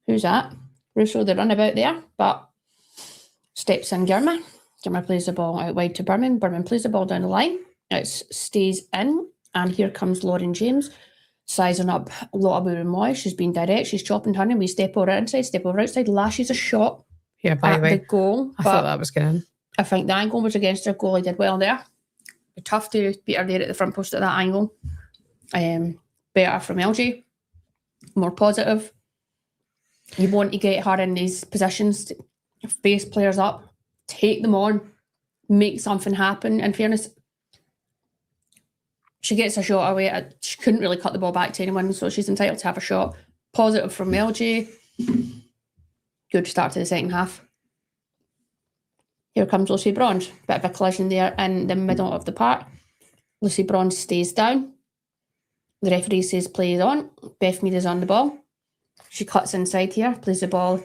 Who's that? Russo the runabout there, but steps in Girma. Girma plays the ball out wide to Berman. Berman plays the ball down the line. It stays in, and here comes Lauren James, sizing up a lot of Wooden Moy. She's been direct. She's chopping, turning. We step over inside, step over outside. Lashes a shot Yeah, by at the way, the goal. I but thought that was good. I think the angle was against her. Goalie did well there. Tough to beat her there at the front post at that angle. Better from LG. More positive. You want to get her in these positions, to face players up, take them on, make something happen. In fairness, she gets a shot away. She couldn't really cut the ball back to anyone, so she's entitled to have a shot. Positive from LG. Good start to the second half. Here comes Lucy Bronze. Bit of a collision there in the middle of the park. Lucy Bronze stays down. The referee says play is on. Beth Mead is on the ball. She cuts inside here, plays the ball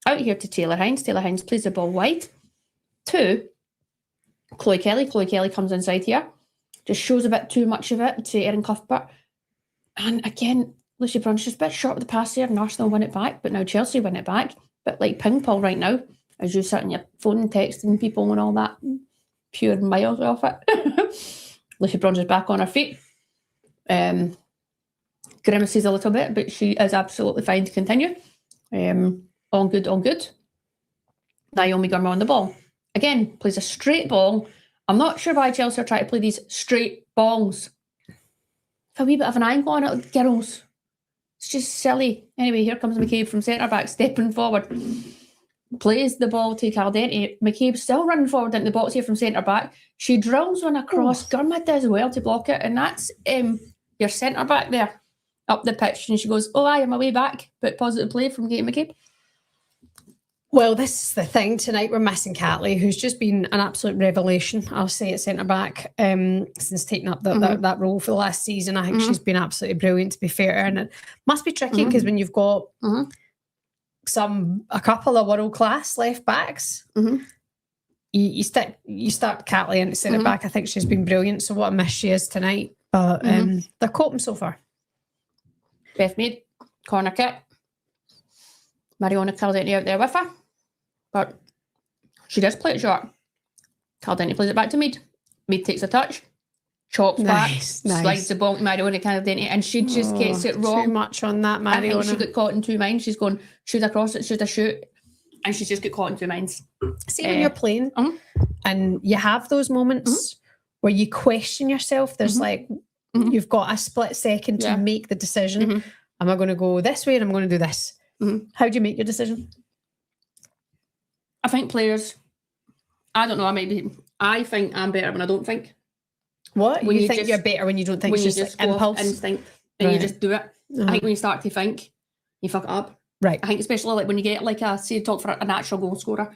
out here to Taylor Hines. Taylor Hines plays the ball wide to Chloe Kelly. Chloe Kelly comes inside here. Just shows a bit too much of it to Erin Cuthbert. And again, Lucy Bronze just a bit short of the pass there, and Arsenal win it back, but now Chelsea win it back. But like ping pong right now, as you sit on your phone texting people and all that, pure miles off it. Lucy Bronze is back on her feet. Grimaces a little bit, but she is absolutely fine to continue. All good, all good. Naomi Gurma on the ball. Again, plays a straight ball. I'm not sure why Chelsea are trying to play these straight balls. A wee bit of an angle on it, girls. It's just silly. Anyway, here comes McCabe from centre back, stepping forward. Plays the ball to Caldenti. McCabe still running forward into the box here from centre back. She drills one across. Gurma does well to block it, and that's your centre back there up the pitch. And she goes, "Oh, I am away back," but positive play from Kate McCabe. Well, this is the thing. Tonight we're missing Catley, who's just been an absolute revelation, I'll say, at centre-back since taking up that role for the last season. I think she's been absolutely brilliant, to be fair. And it must be tricky because when you've got a couple of world-class left-backs, you start Catley into centre-back. I think she's been brilliant. So what a miss she is tonight. But they're coping so far. Beth Mead, corner kick. Mariona Caldenti out there with her. But she does play it short. Caldenti plays it back to Mead. Mead takes a touch, chops back, slides the ball to Mariona Caldenti, and she just gets it wrong. Too much on that, I Mariona. think she got caught in two minds. She's going, should I cross it, should I shoot? And she's just got caught in two minds. See, when you're playing and you have those moments where you question yourself, there's like, you've got a split second to make the decision. Am I going to go this way and I'm going to do this? How do you make your decision? I think players, I don't know, I think I'm better when I don't think. What? When you think you're better when you don't think? When it's you just just like impulse? instinct and you just do it. I think when you start to think, you fuck it up. Right. I think especially like when you get like say talk for a natural goal scorer,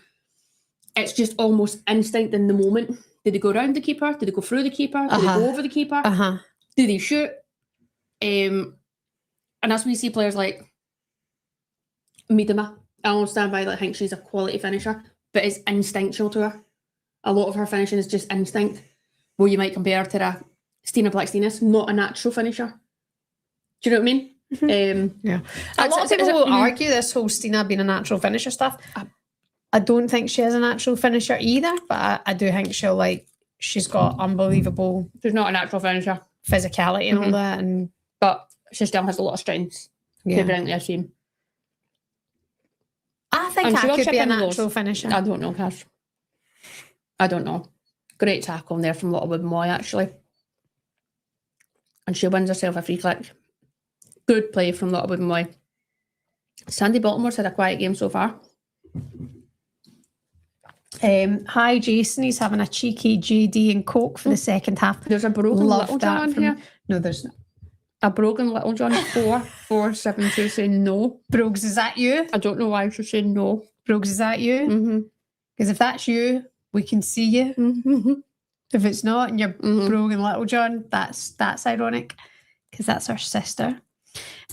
it's just almost instinct in the moment. Did they go around the keeper? Did they go through the keeper? Did they go over the keeper? Do they shoot? And that's when you see players like Miedema. I don't stand by that. I think she's a quality finisher, but it's instinctual to her. A lot of her finishing is just instinct. Where you might compare to a Stina Blackstenius, not a natural finisher. Do you know what I mean? Yeah. A lot of people will argue this whole Stina being a natural finisher stuff. I don't think she is a natural finisher either, but I do think she's got unbelievable. She's not a natural finisher. Physicality and all that, but she still has a lot of strengths. To bring to a team. I think I could be a natural finisher. I don't know, Cash. I don't know. Great tackle in there from Lotte Wooden-Moy, actually. And she wins herself a free kick. Good play from Lotte Wooden-Moy. Sandy Baltimore's had a quiet game so far. Hi, Jason. He's having a cheeky JD and Coke for the second half. There's a broken Little John here. No, there's not. A broken Little John 4472 saying no. Brogues, is that you? I don't know why she's saying no. Brogues, is that you? Because if that's you, we can see you. If it's not and you're broken Little John, that's ironic because that's our sister.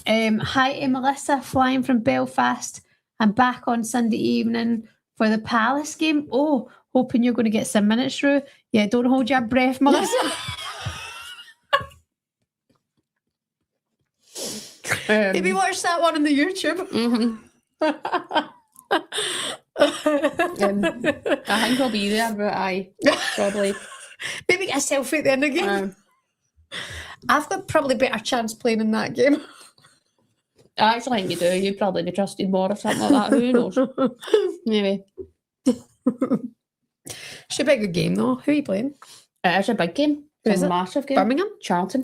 Hi to Melissa, flying from Belfast. I'm back on Sunday evening for the Palace game. Oh, hoping you're going to get some minutes through. Yeah, don't hold your breath, Melissa. Maybe watch that one on the YouTube. I think I'll be there, but I probably maybe get a selfie at the end of the game. I've got probably better chance playing in that game. I actually think you do. You'd probably be trusted more or something like that. Who knows? Maybe. Should be a good game though. Who are you playing? It's a big game. It's a massive game. Birmingham? Charlton.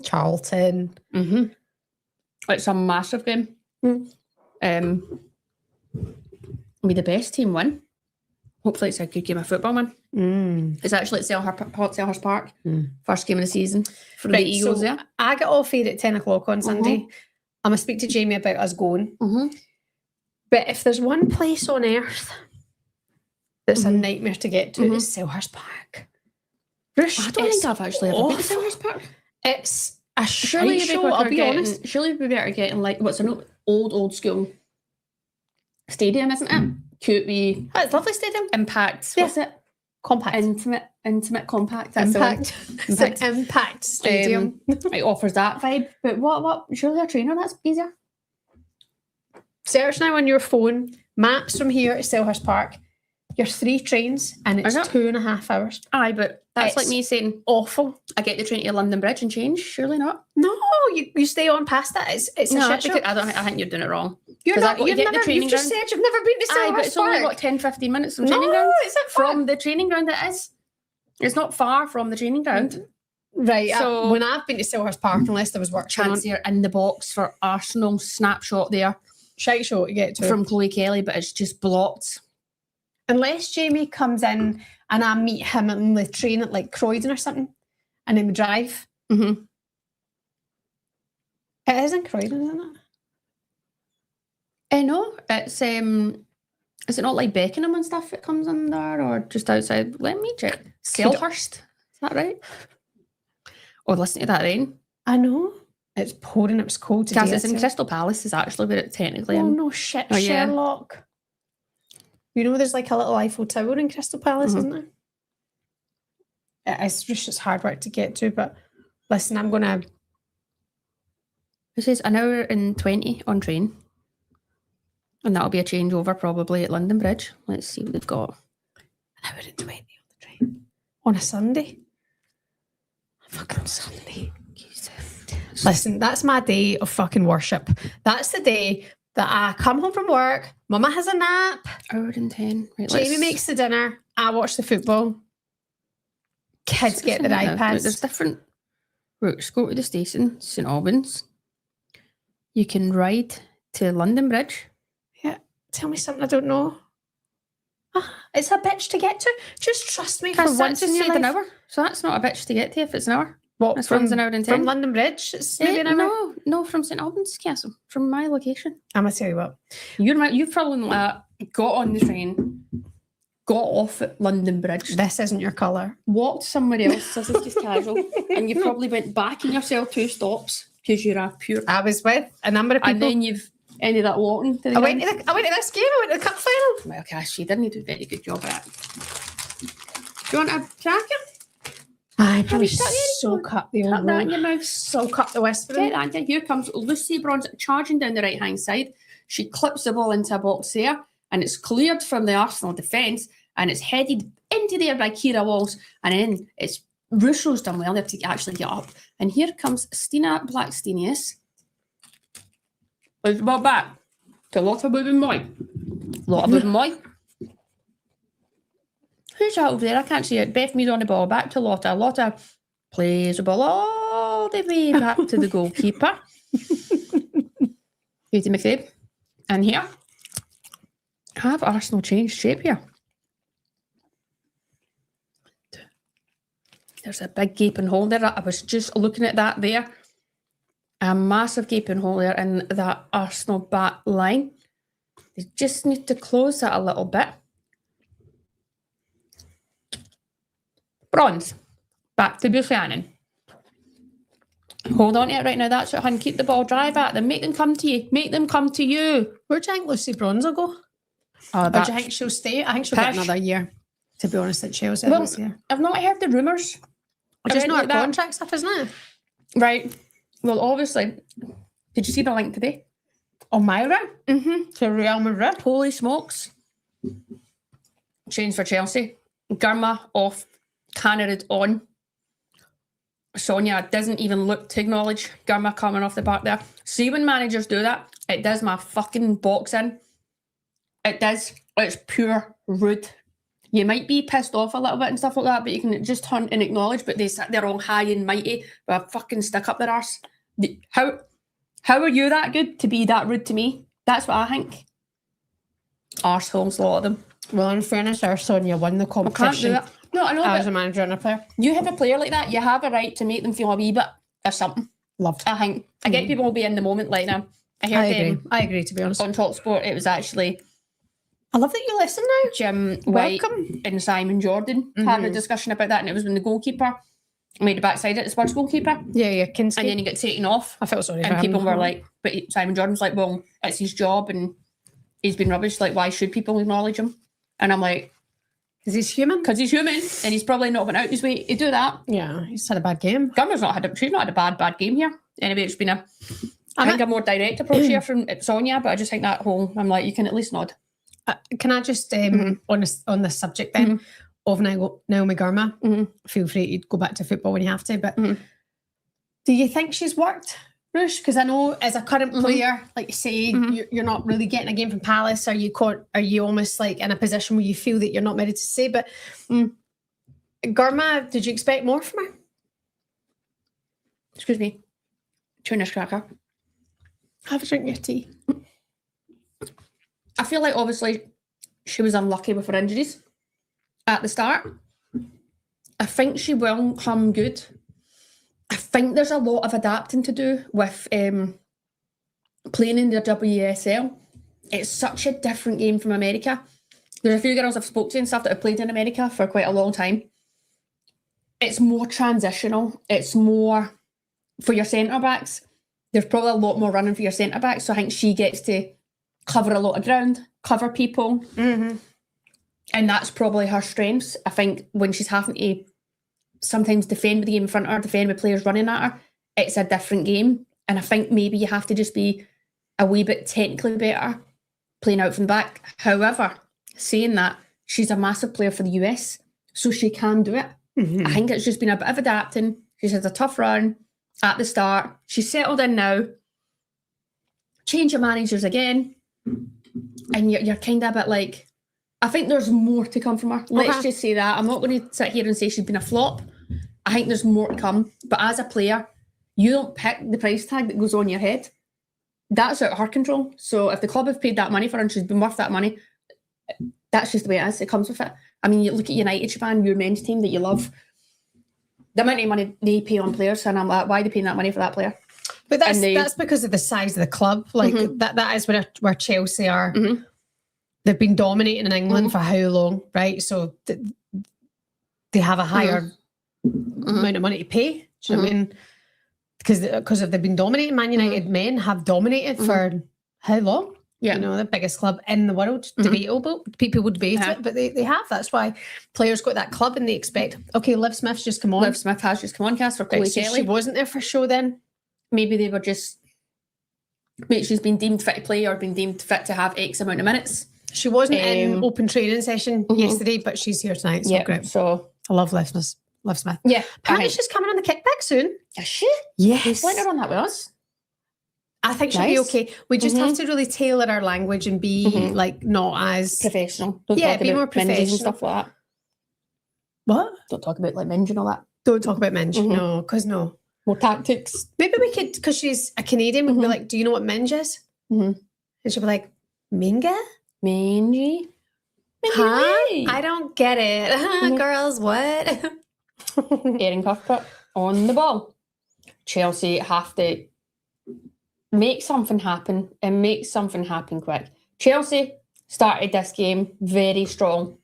It's a massive game. Be the best team win. Hopefully it's a good game of football, man. It's actually at Selhurst Park. First game of the season for the Eagles there. I get off here at 10 o'clock on Sunday. I'm going to speak to Jamie about us going. But if there's one place on earth that's a nightmare to get to, it's Selhurst Park. I don't think I've actually ever been to Selhurst Park. It's a shite show, I'll be honest. Surely it'd be better getting like, what's an old school stadium, isn't it? Cute wee. Oh, it's a lovely stadium. Impact. What's it? Compact. Intimate compact. Impact. It's an Impact stadium. It offers that vibe. But what? Surely a trainer, that's easier. Search now on your phone, maps from here to Selhurst Park. You're 3 trains and it's 2.5 hours. Aye, but that's like me saying, awful. I get the train to London Bridge and change. Surely not. No, you stay on past that. It's no, a shit show. I think you're doing it wrong. You've never you've just said you've never been to Selhurst Park. But it's only what 10-15 minutes from training ground. Is it far? From the training ground it is. It's not far from the training ground. Right. So when I've been to Selhurst Park, unless there was work chance here in the box for Arsenal snapshot there. Shite show to get to. From Chloe Kelly, but it's just blocked. Unless Jamie comes in and I meet him on the train at like Croydon or something, and then we drive. It is in Croydon, isn't it? No, it's is it not like Beckenham and stuff it comes under, or just outside? Let me check. Selhurst, is that right? Oh, listen to that rain. I know. It's pouring, it was cold today. Because it's in Crystal Palace is actually where it technically in. No shit, Sherlock. You know there's like a little Eiffel Tower in Crystal Palace, isn't there? It's just hard work to get to, but listen, I'm going to... It says an hour and 20 on train. And that'll be a changeover probably at London Bridge. Let's see what they've got. An hour and 20 on the train. On a Sunday. Fucking Sunday. Listen, that's my day of fucking worship. That's the day that I come home from work, Mama has a nap, Hour and 10. Right, Jamie makes the dinner, I watch the football. Kids get their iPads. There's different routes. Go to the station, St Albans. You can ride to London Bridge. Yeah, tell me something I don't know. It's a bitch to get to. Just trust me for once in your life. An hour. So that's not a bitch to get to if it's an hour. What, this one's an hour and 10. From London Bridge, it's maybe an hour? No, from St Albans Castle, from my location. I'm going to tell you what. You've probably got on the train, got off at London Bridge. This isn't your colour. Walked somewhere else, this is just casual, and you probably went back in yourself 2 stops because you're a pure... I was with a number of people. And then you've ended up walking to the I went to this game, I went to the cup final. Well, okay, she didn't do a very good job at it. Do you want a cracker? I probably soak up the old Tuck that in your mouth. Soak up the whispering. Get that. Here comes Lucy Bronze charging down the right-hand side. She clips the ball into a box there, and it's cleared from the Arsenal defence, and it's headed into there by Kira Walls, and then it's Ruesha's done well. They have to actually get up. And here comes Stina Blackstenius. With the ball back to Lotta Bubenmoy. Lotta Bubenmoy. Who's that over there? I can't see it. Beth Mead on the ball. Back to Lotta. Lotta plays the ball all the way back to the goalkeeper. Katie McCabe. And here, have Arsenal changed shape here? There's a big gaping hole there. I was just looking at that there. A massive gaping hole there in that Arsenal back line. They just need to close that a little bit. Bronze. Back to Buchanan. Hold on to it right now. That's it, hun. Keep the ball, drive at them. Make them come to you. Make them come to you. Where do you think Lucy Bronze will go? Or do you think she'll stay? I think she'll get another year, to be honest, at Chelsea this year. I've not heard the rumours. Just not contract stuff, isn't it? Right. Well, obviously, did you see the link today? Myra? To Real Madrid. Holy smokes. Change for Chelsea. Girma off. Cannered on. Sonia doesn't even look to acknowledge Girma coming off the back there. See when managers do that, it does my fucking box in. It does. It's pure rude. You might be pissed off a little bit and stuff like that, but you can just turn and acknowledge, but they're all high and mighty with a fucking stick up their arse. How are you that good to be that rude to me? That's what I think. Arseholes, a lot of them. Well, in fairness, our Sonia won the competition. I can't do that. No, I know. I was a manager and a player. You have a player like that, you have a right to make them feel a wee bit or something. Loved. I think. I get people will be in the moment like that. I heard I agree, to be honest. On Talk Sport, it was actually... I love that you listen now. Jim White and Simon Jordan had a discussion about that, and it was when the goalkeeper made the backside at the Spurs goalkeeper. Yeah, Kinski. And then he got taken off. I felt sorry for him. And people were like, but Simon Jordan's like, well, it's his job and he's been rubbish. Like, why should people acknowledge him? And I'm like... Because he's human. Because he's human, and he's probably not went out his way to do that. Yeah, he's had a bad game. She's not had a bad game here. Anyway, it's been I think a more direct approach here from Sonia, but I just think that whole, I'm like, you can at least nod. Can I just, on this subject then, of Naomi Girma, feel free to go back to football when you have to, but do you think she's worked, Rush? Because I know as a current player, like you say, you're not really getting a game from Palace. Are you almost like in a position where you feel that you're not ready to say? But Girma, did you expect more from her? Excuse me. Tunis cracker. Have a drink of your tea. I feel like obviously she was unlucky with her injuries at the start. I think she will come good. I think there's a lot of adapting to do with playing in the WSL. It's such a different game from America. There's a few girls I've spoken to and stuff that have played in America for quite a long time. It's more transitional. It's more for your centre-backs. There's probably a lot more running for your centre-backs, so I think she gets to cover a lot of ground, cover people. And that's probably her strengths. I think when she's having to sometimes defend with the game in front of her, defend with players running at her, it's a different game. And I think maybe you have to just be a wee bit technically better playing out from the back. However, saying that, she's a massive player for the US, so she can do it. Mhm. I think it's just been a bit of adapting. She's had a tough run at the start. She's settled in now. Change of managers again. And you're kind of a bit like, I think there's more to come from her. Let's just say that. I'm not going to sit here and say she's been a flop. I think there's more to come. But as a player, you don't pick the price tag that goes on your head. That's out of her control. So if the club have paid that money for her and she's been worth that money, that's just the way it is. It comes with it. I mean, you look at United, shebahn, your men's team that you love, the amount of money they pay on players, and I'm like, why are they paying that money for that player? But that's because of the size of the club. Like that is where Chelsea are. They've been dominating in England for how long, right? So they have a higher amount of money to pay. Do you know what I mean? Because they've been dominating. Man United men have dominated for how long? Yeah. You know, the biggest club in the world. Debatable. People would debate it, but they have. That's why players got that club and they expect, okay, Liv Smith's just come on. Liv Smith has just come on, Cass, for Chloe Kelly. She wasn't there for show then. Maybe they were just, maybe she's been deemed fit to play or been deemed fit to have X amount of minutes. She wasn't in open training session yesterday, but she's here tonight. So great. So I love Liv Smith. Yeah. Apparently she's coming on the kickback soon. Is she? Yes. He's letting her on that with us. I think she'll be okay. We just have to really tailor our language and be like not as professional. Don't be talk about more minges professional and stuff like that. What? Don't talk about like minge and all that. Don't talk about minge. No, because no. More tactics. Maybe we could, because she's a Canadian, we'd be like, do you know what minge is? And she'll be like, minga? Mingy? Huh? I don't get it. Girls, what? Erin Cuthbert on the ball. Chelsea have to make something happen and make something happen quick. Chelsea started this game very strong.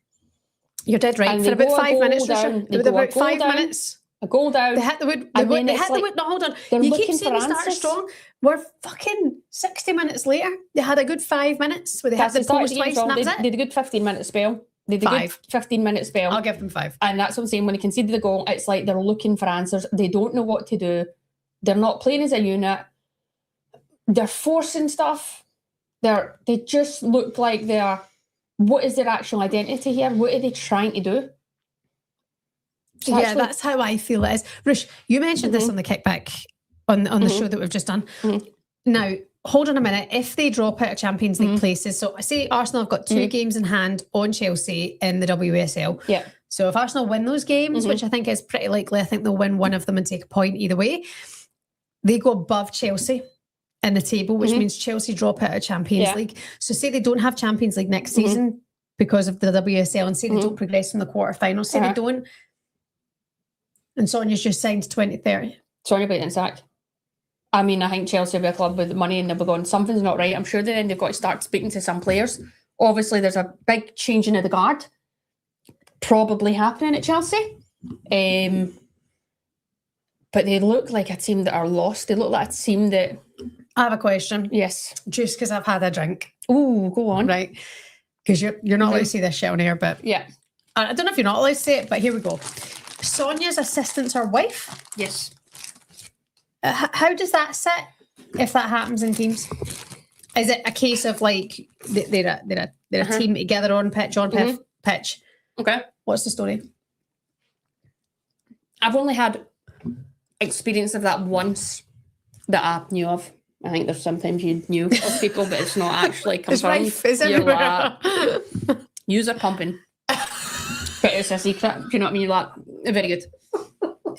You're dead right. For about 5 minutes, Ruesha. They were about 5 minutes. A goal down. They hit the wood. They hit the wood. No, hold on. You keep saying they started strong. We're fucking 60 minutes later. They had a good 5 minutes where they had the post twice and that was it. They had a good 15-minute spell. They had a good 15-minute spell. I'll give them 5. And that's what I'm saying. When they conceded the goal, it's like they're looking for answers. They don't know what to do. They're not playing as a unit. They're forcing stuff. They just look like they're... What is their actual identity here? What are they trying to do? So that's how I feel it is. Rush, you mentioned this on the kickback on the show that we've just done. Now, hold on a minute. If they drop out of Champions League places, so I say Arsenal have got 2 games in hand on Chelsea in the WSL. Yeah. So if Arsenal win those games, which I think is pretty likely, I think they'll win one of them and take a point either way. They go above Chelsea in the table, which means Chelsea drop out of Champions League. So say they don't have Champions League next season because of the WSL, and say they don't progress from the quarterfinals, say they don't, and Sonia's just signed 2030. Sonia Bateman's sack. I mean, I think Chelsea will be a club with money and they'll be going, something's not right. I'm sure then they've got to start speaking to some players. Obviously, there's a big changing of the guard probably happening at Chelsea. But they look like a team that are lost. They look like a team that... I have a question. Yes. Just because I've had a drink. Oh, go on. Right. Because you're not allowed to say this shit on air, but... Yeah. I don't know if you're not allowed to say it, but here we go. Sonia's assistant's her wife? Yes. How does that sit if that happens in teams? Is it a case of like they're a team together on pitch, pitch? Okay. What's the story? I've only had experience of that once that I knew of. I think there's sometimes you knew of people, but it's not actually confirmed. His wife is everywhere. User pumping. But it's a secret. Do you know what I mean? Like, very good.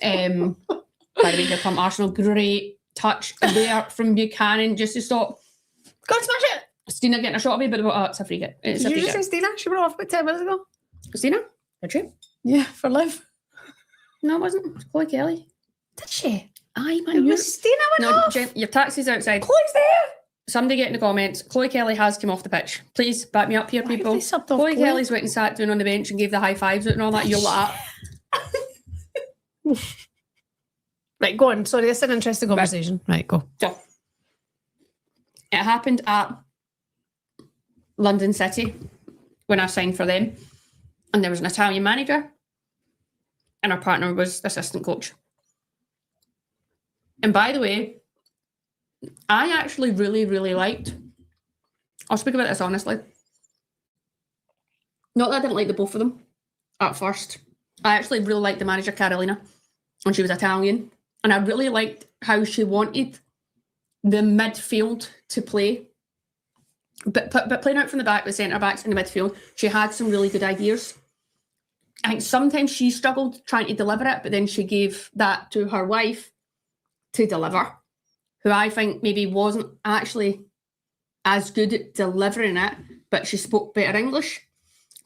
By the way, here come Arsenal. Great touch there from Buchanan just to stop. Go and smash it! Stina getting a shot of me, but it's a free kick. It's Did you just say Stina? She went off about 10 minutes ago. Stina? Did she? Yeah, for Liv. No, it wasn't. It was Chloe Kelly. Did she? Aye, man. It was Stina went off. Jen, your taxi's outside. Chloe's there. Somebody get in the comments. Chloe Kelly has come off the pitch. Please back me up here, people. Chloe Kelly's went and sat down on the bench and gave the high fives out and all that. You're like that. Right, go on. Sorry, this is an interesting conversation. Right, go. So, it happened at London City when I signed for them. And there was an Italian manager and our partner was the assistant coach. And by the way, I actually really, really liked I'll speak about this honestly. Not that I didn't like the both of them at first. I actually really liked the manager, Carolina, and she was Italian. And I really liked how she wanted the midfield to play. But playing out from the back, the centre-backs in the midfield, she had some really good ideas. I think sometimes she struggled trying to deliver it, but then she gave that to her wife to deliver, who I think maybe wasn't actually as good at delivering it, but she spoke better English.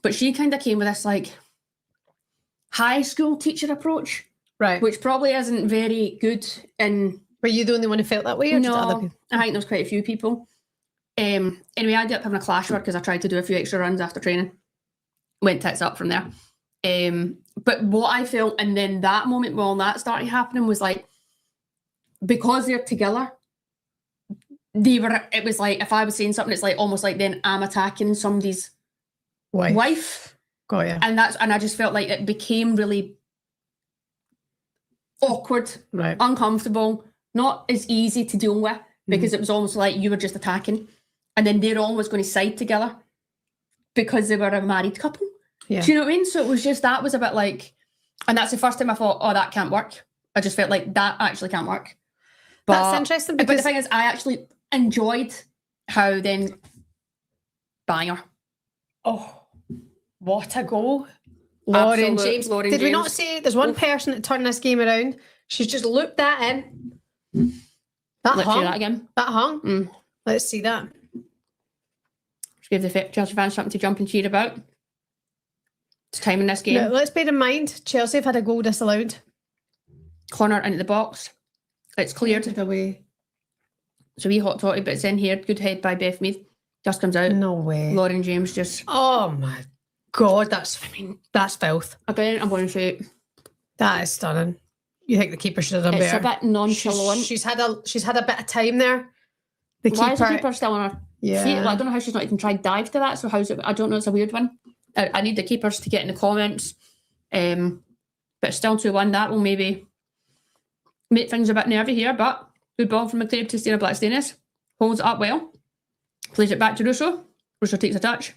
But she kind of came with this like high school teacher approach, right? Which probably isn't very good. Were you the only one who felt that way, or did other people? I think there's quite a few people. Anyway, I ended up having a clash with her because I tried to do a few extra runs after training. Went tits up from there. But what I felt, and then that moment when all that started happening was like, because they're together, it was like, if I was saying something, it's like almost like then I'm attacking somebody's wife. Got you. And I just felt like it became really awkward, right, uncomfortable, not as easy to deal with, because it was almost like you were just attacking, and then they're always going to side together because they were a married couple. Yeah. Do you know what I mean? So it was just, that was a bit like, and that's the first time I thought, oh, that can't work. I just felt like that actually can't work. But that's interesting, because but the thing is, I actually enjoyed how then Banger. Oh, what a goal. Lauren James. Did we not say there's one person that turned this game around? She's just looped that in. That Let's hung. do that again. That hung. Let's see that. Just give the Chelsea fans something to jump and cheer about. It's time in this game. Now, let's bear in mind, Chelsea have had a goal disallowed. Corner into the box. It's cleared. Away. So we hot totty, but it's in here. Good head by Beth Mead. Just comes out. No way. Lauren James just. Oh my God, that's filth. Again, I'm going to say that is stunning. You think the keeper should have done better? It's a bit nonchalant. She's had a bit of time there. Why is the keeper still on her feet? Well, I don't know how she's not even tried dive to that. So how's it? I don't know. It's a weird one. I need the keepers to get in the comments. But still 2-1. That will maybe make things a bit nervy here. But good ball from McCabe to Stena Blackstenius. Holds it up well. Plays it back to Ruesha. Ruesha takes a touch.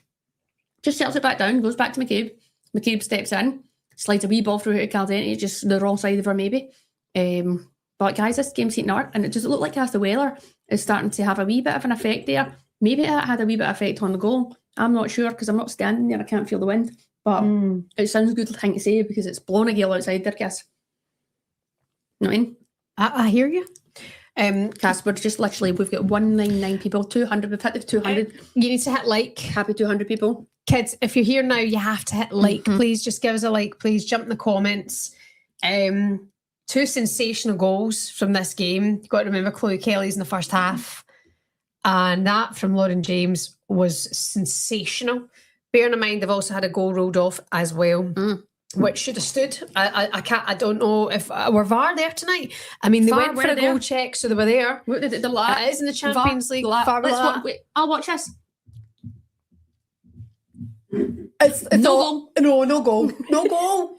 Just settles it back down. Goes back to McCabe. McCabe steps in. Slides a wee ball through to Caldenti. Just the wrong side of her maybe. But guys, this game's heating up. And it does look like the weather is starting to have a wee bit of an effect there. Maybe it had a wee bit of effect on the goal. I'm not sure because I'm not standing there. I can't feel the wind. But it sounds a good thing to say because it's blowing a gale outside there, guess. You know what I mean? I hear you. Casper, just literally, we've got 199 people, 200. We've hit the 200. You need to hit like. Happy 200 people. Kids, if you're here now, you have to hit like. Please just give us a like. Please jump in the comments. 2 sensational goals from this game. You've got to remember Chloe Kelly's in the first half. And that from Lauren James was sensational. Bearing in mind, they've also had a goal rolled off as well, which should have stood. I don't know if we're VAR there tonight. I mean, they went for a goal check, so they were there. The it is in the Champions League. I'll watch this. It's no goal. No goal. No goal.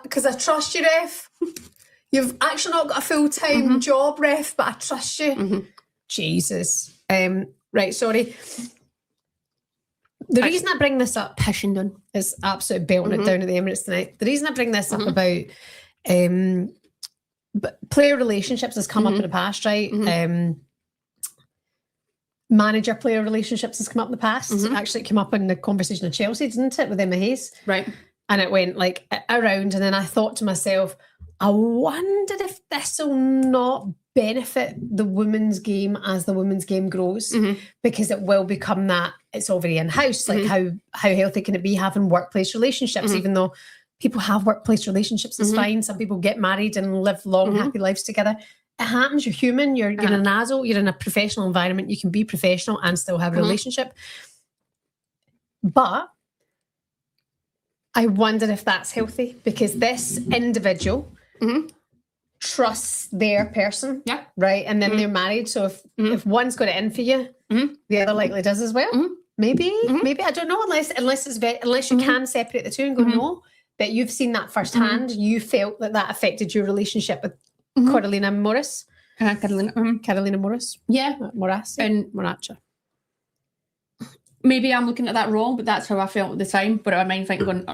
Because I trust you, ref. You've actually not got a full-time job, ref, but I trust you. Jesus. Right, sorry. The reason I bring this up, is absolutely belting it down at the Emirates tonight. The reason I bring this up about player relationships has come up in the past, right? Manager-player relationships has come up in the past. Actually, it came up in the conversation of Chelsea, didn't it, with Emma Hayes? Right. And it went like around, and then I thought to myself, I wondered if this will not benefit the women's game as the women's game grows, because it will become that it's already in-house. Like how healthy can it be having workplace relationships, even though people have workplace relationships, it's fine. Some people get married and live long, happy lives together. It happens. You're human. You're an adult. You're in a professional environment. You can be professional and still have a relationship. But I wondered if that's healthy, because this individual trusts their person, right? And then they're married. So if one's got it in for you, the other likely does as well. Maybe I don't know. Unless you can separate the two and go no. But you've seen that firsthand. You felt that affected your relationship with Carolina Morris. Carolina Morris. Yeah, Moras and Moracha. maybe I'm looking at that wrong, but that's how I felt at the time. But I mind thinking,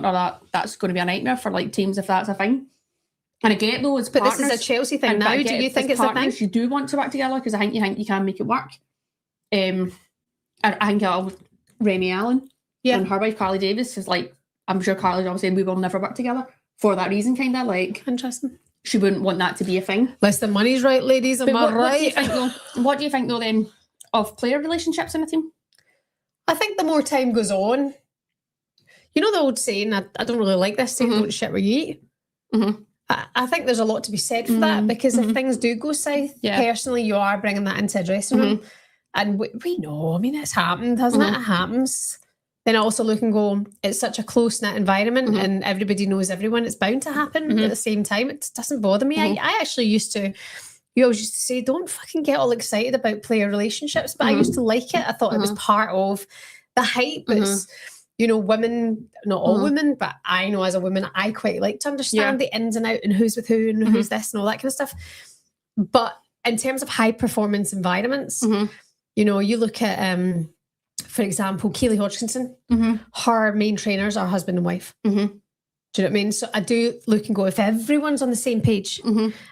that's going to be a nightmare for like teams if that's a thing. And I get though, as partners, this is a Chelsea thing now. Do you think it's a thing? You do want to work together because I think you can make it work. I think Remy Allen and her wife Carly Davis is like, I'm sure Carly's always saying we will never work together for that reason, kind of like. Interesting. She wouldn't want that to be a thing. Listen, money's right, ladies. Am I right? What do you think though then of player relationships in a team? I think the more time goes on, you know the old saying, I don't really like this saying, don't shit where you eat. Mm-hmm. I think there's a lot to be said for that, because if things do go south, personally, you are bringing that into a dressing room. And we know, I mean, it's happened, hasn't it? It happens. Then I also look and go, it's such a close-knit environment and everybody knows everyone. It's bound to happen at the same time. It doesn't bother me. I actually you always used to say, don't fucking get all excited about player relationships, but I used to like it. I thought it was part of the hype. It's, you know, women, not all women, but I know as a woman, I quite like to understand the ins and out and who's with who and who's this and all that kind of stuff. But in terms of high performance environments, you know, you look at, for example, Keely Hodgkinson, her main trainers are husband and wife. Do you know what I mean? So I do look and go, if everyone's on the same page,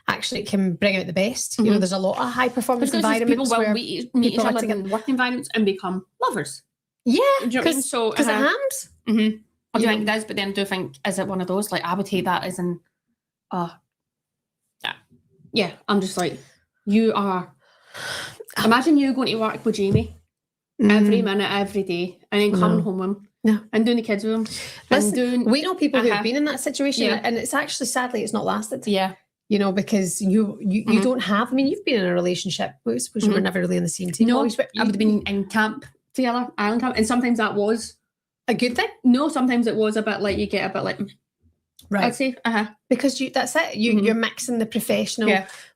actually it can bring out the best. You know, there's a lot of high performance environments people will meet each other in work environments and become lovers. Yeah, do you know what I mean? So because it happens. I do think it does, but then I do think, is it one of those, like, I would take that as in, I'm just like, you are, imagine you going to work with Jamie every minute, every day, and then coming home with him and doing the kids with him. Listen, we know people who have been in that situation, and it's actually, sadly, it's not lasted. Yeah. You know, because you don't have, I mean, you've been in a relationship, I suppose you were never really on the same team. No, I would have been in camp together, Ireland camp, and sometimes that was a good thing. No, sometimes it was a bit like, you get a bit like, right, I'd say, because that's it. You're mixing the professional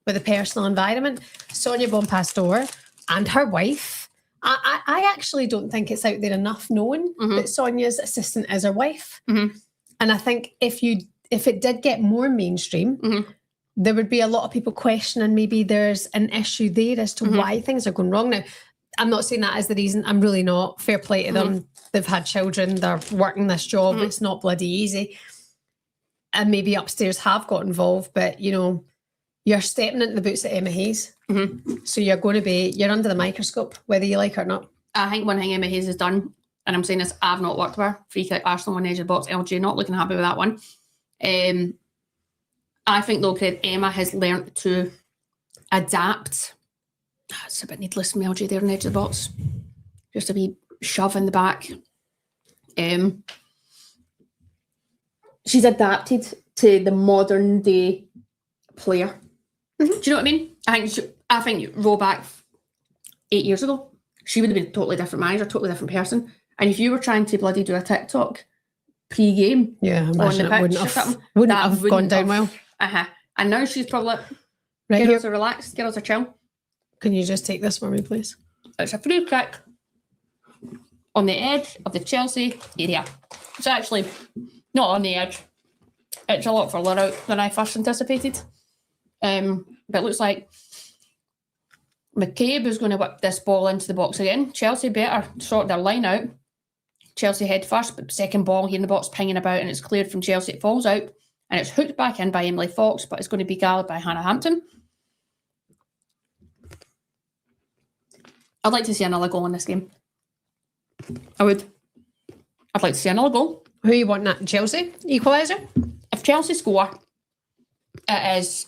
with the personal environment. Sonia Bonpastor and her wife, I actually don't think it's out there enough known that Sonia's assistant is her wife. And I think if it did get more mainstream, there would be a lot of people questioning, maybe there's an issue there as to why things are going wrong. Now, I'm not saying that as the reason. I'm really not. Fair play to them. They've had children. They're working this job. It's not bloody easy. And maybe upstairs have got involved, but, you know, you're stepping into the boots of Emma Hayes. So you're under the microscope, whether you like it or not. I think one thing Emma Hayes has done, and I'm saying this, I've not worked with her, free kick, Arsenal on the edge of the box, LG, not looking happy with that one. I think, though, Emma has learnt to adapt. It's a bit needless, LG there on the edge of the box. Just a wee shove in the back. She's adapted to the modern day player. Do you know what I mean? I think roll back 8 years ago, she would have been a totally different manager, totally different person. And if you were trying to bloody do a TikTok pre-game, imagine it wouldn't have gone down well. And now she's probably right, girls are relaxed, girls are chill. Can you just take this for me, please? It's a free kick on the edge of the Chelsea area. It's actually not on the edge. It's a lot further out than I first anticipated. But it looks like McCabe is going to whip this ball into the box again. Chelsea better sort their line out. Chelsea head first, but second ball here in the box pinging about, and it's cleared from Chelsea. It falls out, and it's hooked back in by Emily Fox, but it's going to be galled by Hannah Hampton. I'd like to see another goal in this game. I would. I'd like to see another goal. Who you want that? Chelsea? Equaliser? If Chelsea score, it is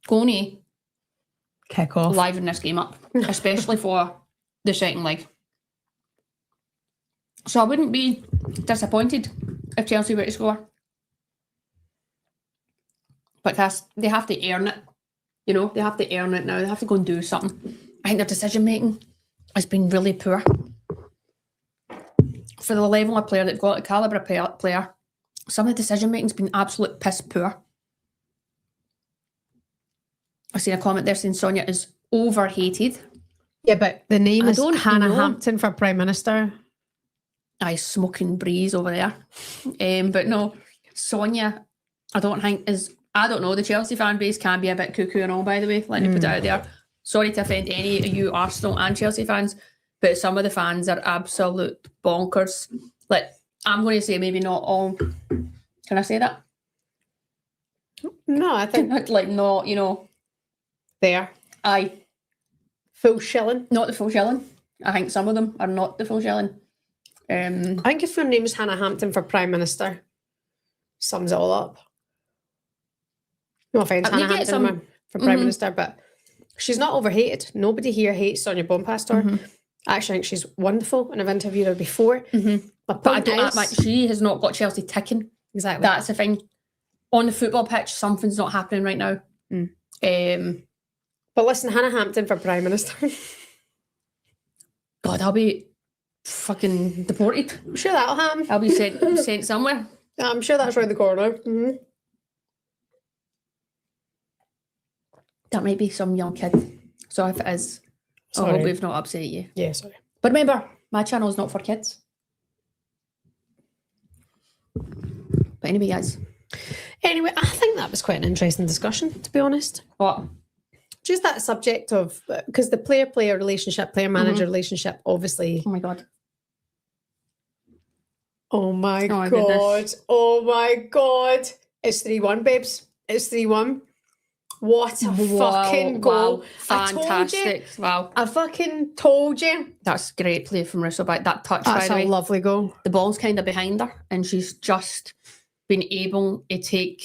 going to kick off, liven this game up, especially for the second leg. So I wouldn't be disappointed if Chelsea were to score. But they have to earn it. You know, they have to earn it now. They have to go and do something. I think their decision making has been really poor. For the level of player they've got, the calibre of player, some of the decision making's been absolute piss poor. I seen a comment there saying Sonia is overhated. Yeah, but the name is Hannah Hampton for Prime Minister. Aye, smoking breeze over there. But no, Sonia, I don't know, the Chelsea fan base can be a bit cuckoo and all, by the way, let me put it out there. Sorry to offend any of you Arsenal and Chelsea fans, but some of the fans are absolute bonkers. Like, I'm going to say maybe not all. Can I say that? No, I think Like, not, you know. there. Aye. Full shilling. Not the full shilling. I think some of them are not the full shilling. I think if your name's Hannah Hampton for Prime Minister, sums it all up. No offence, We Hannah get Hampton for Prime Minister, but she's not overhated. Nobody here hates Sonia Bonpastor. I actually think she's wonderful, and I've interviewed her before. But I don't like, she has not got Chelsea ticking. Exactly. That's the thing. On the football pitch, something's not happening right now. But listen, Hannah Hampton for Prime Minister. God, I'll be fucking deported. I'm sure that'll happen. I'll be sent somewhere. I'm sure that's around the corner. That might be some young kid. So if it is, I Sorry. hope we've not upset you. Yeah, sorry. But remember, my channel is not for kids. But anyway, guys. Anyway, I think that was quite an interesting discussion, to be honest. What? Just that subject of, because the player-player relationship, player-manager relationship, obviously. Oh my God. Oh my God. Goodness. Oh my God. It's 3-1, babes. It's 3-1. What a fucking goal. Wow. Fantastic. Wow. I fucking told you. That's great play from Ruesha. But that touch, That's by the a way, lovely goal. the ball's kind of behind her and she's just been able to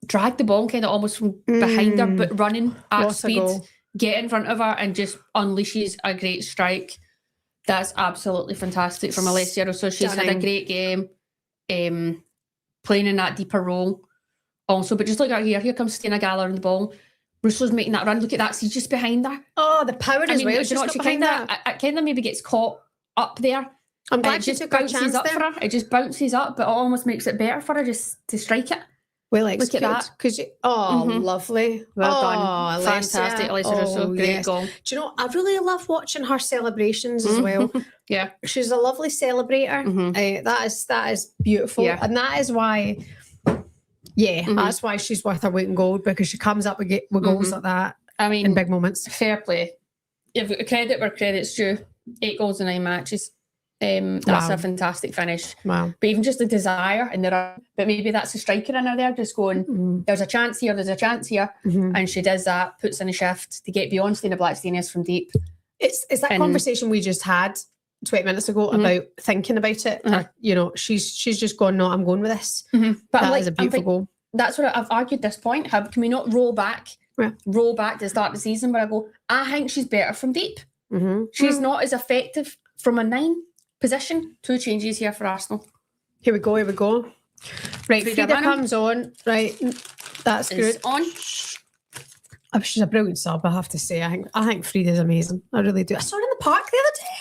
drag the ball kind of almost from behind her, but running at What a speed, goal. get in front of her and just unleashes a great strike. That's absolutely fantastic from Alessia. So she's had a Stunning. great game, playing in that deeper role also. But just look at here comes Stina Galler on the ball. Russo's making that run. Look at that. She's just behind her. Oh, the power as well. do you She's know what, got she behind kind that. of kind of maybe gets caught up there. I'm And glad it she just took her bounces chance up there. for her. It just bounces up, but it almost makes it better for her just to strike it. Well Look at executed. that. Because lovely. Well done. Alessia. Fantastic, Alessia Russo. Great yes. goal. Do you know, I really love watching her celebrations as well. Yeah. She's a lovely celebrator. That is beautiful. Yeah. And that is why, that's why she's worth her weight in gold, because she comes up with goals like that I mean, in big moments. fair play. If credit where credit's due, 8 goals in 9 matches. That's Wow. a fantastic finish. Wow. But even just the desire and but maybe that's the striker in her there, just going, there's a chance here, and she does that, puts in a shift to get beyond Stina Blackstenius from deep. It's that And- conversation we just had 20 minutes ago about thinking about it. You know, she's just gone, no, I'm going with this. But That is a beautiful goal. That's what I've argued this point. Can we not roll back to the start of the season where I go, I think she's better from deep. She's not as effective from a 9 position. 2 changes here for Arsenal. Here we go. Right, Frida Frida comes on. Right, that's good. Is on. Oh, she's a brilliant sub, I have to say. I think Frida's amazing. I really do. I saw her in the park the other day.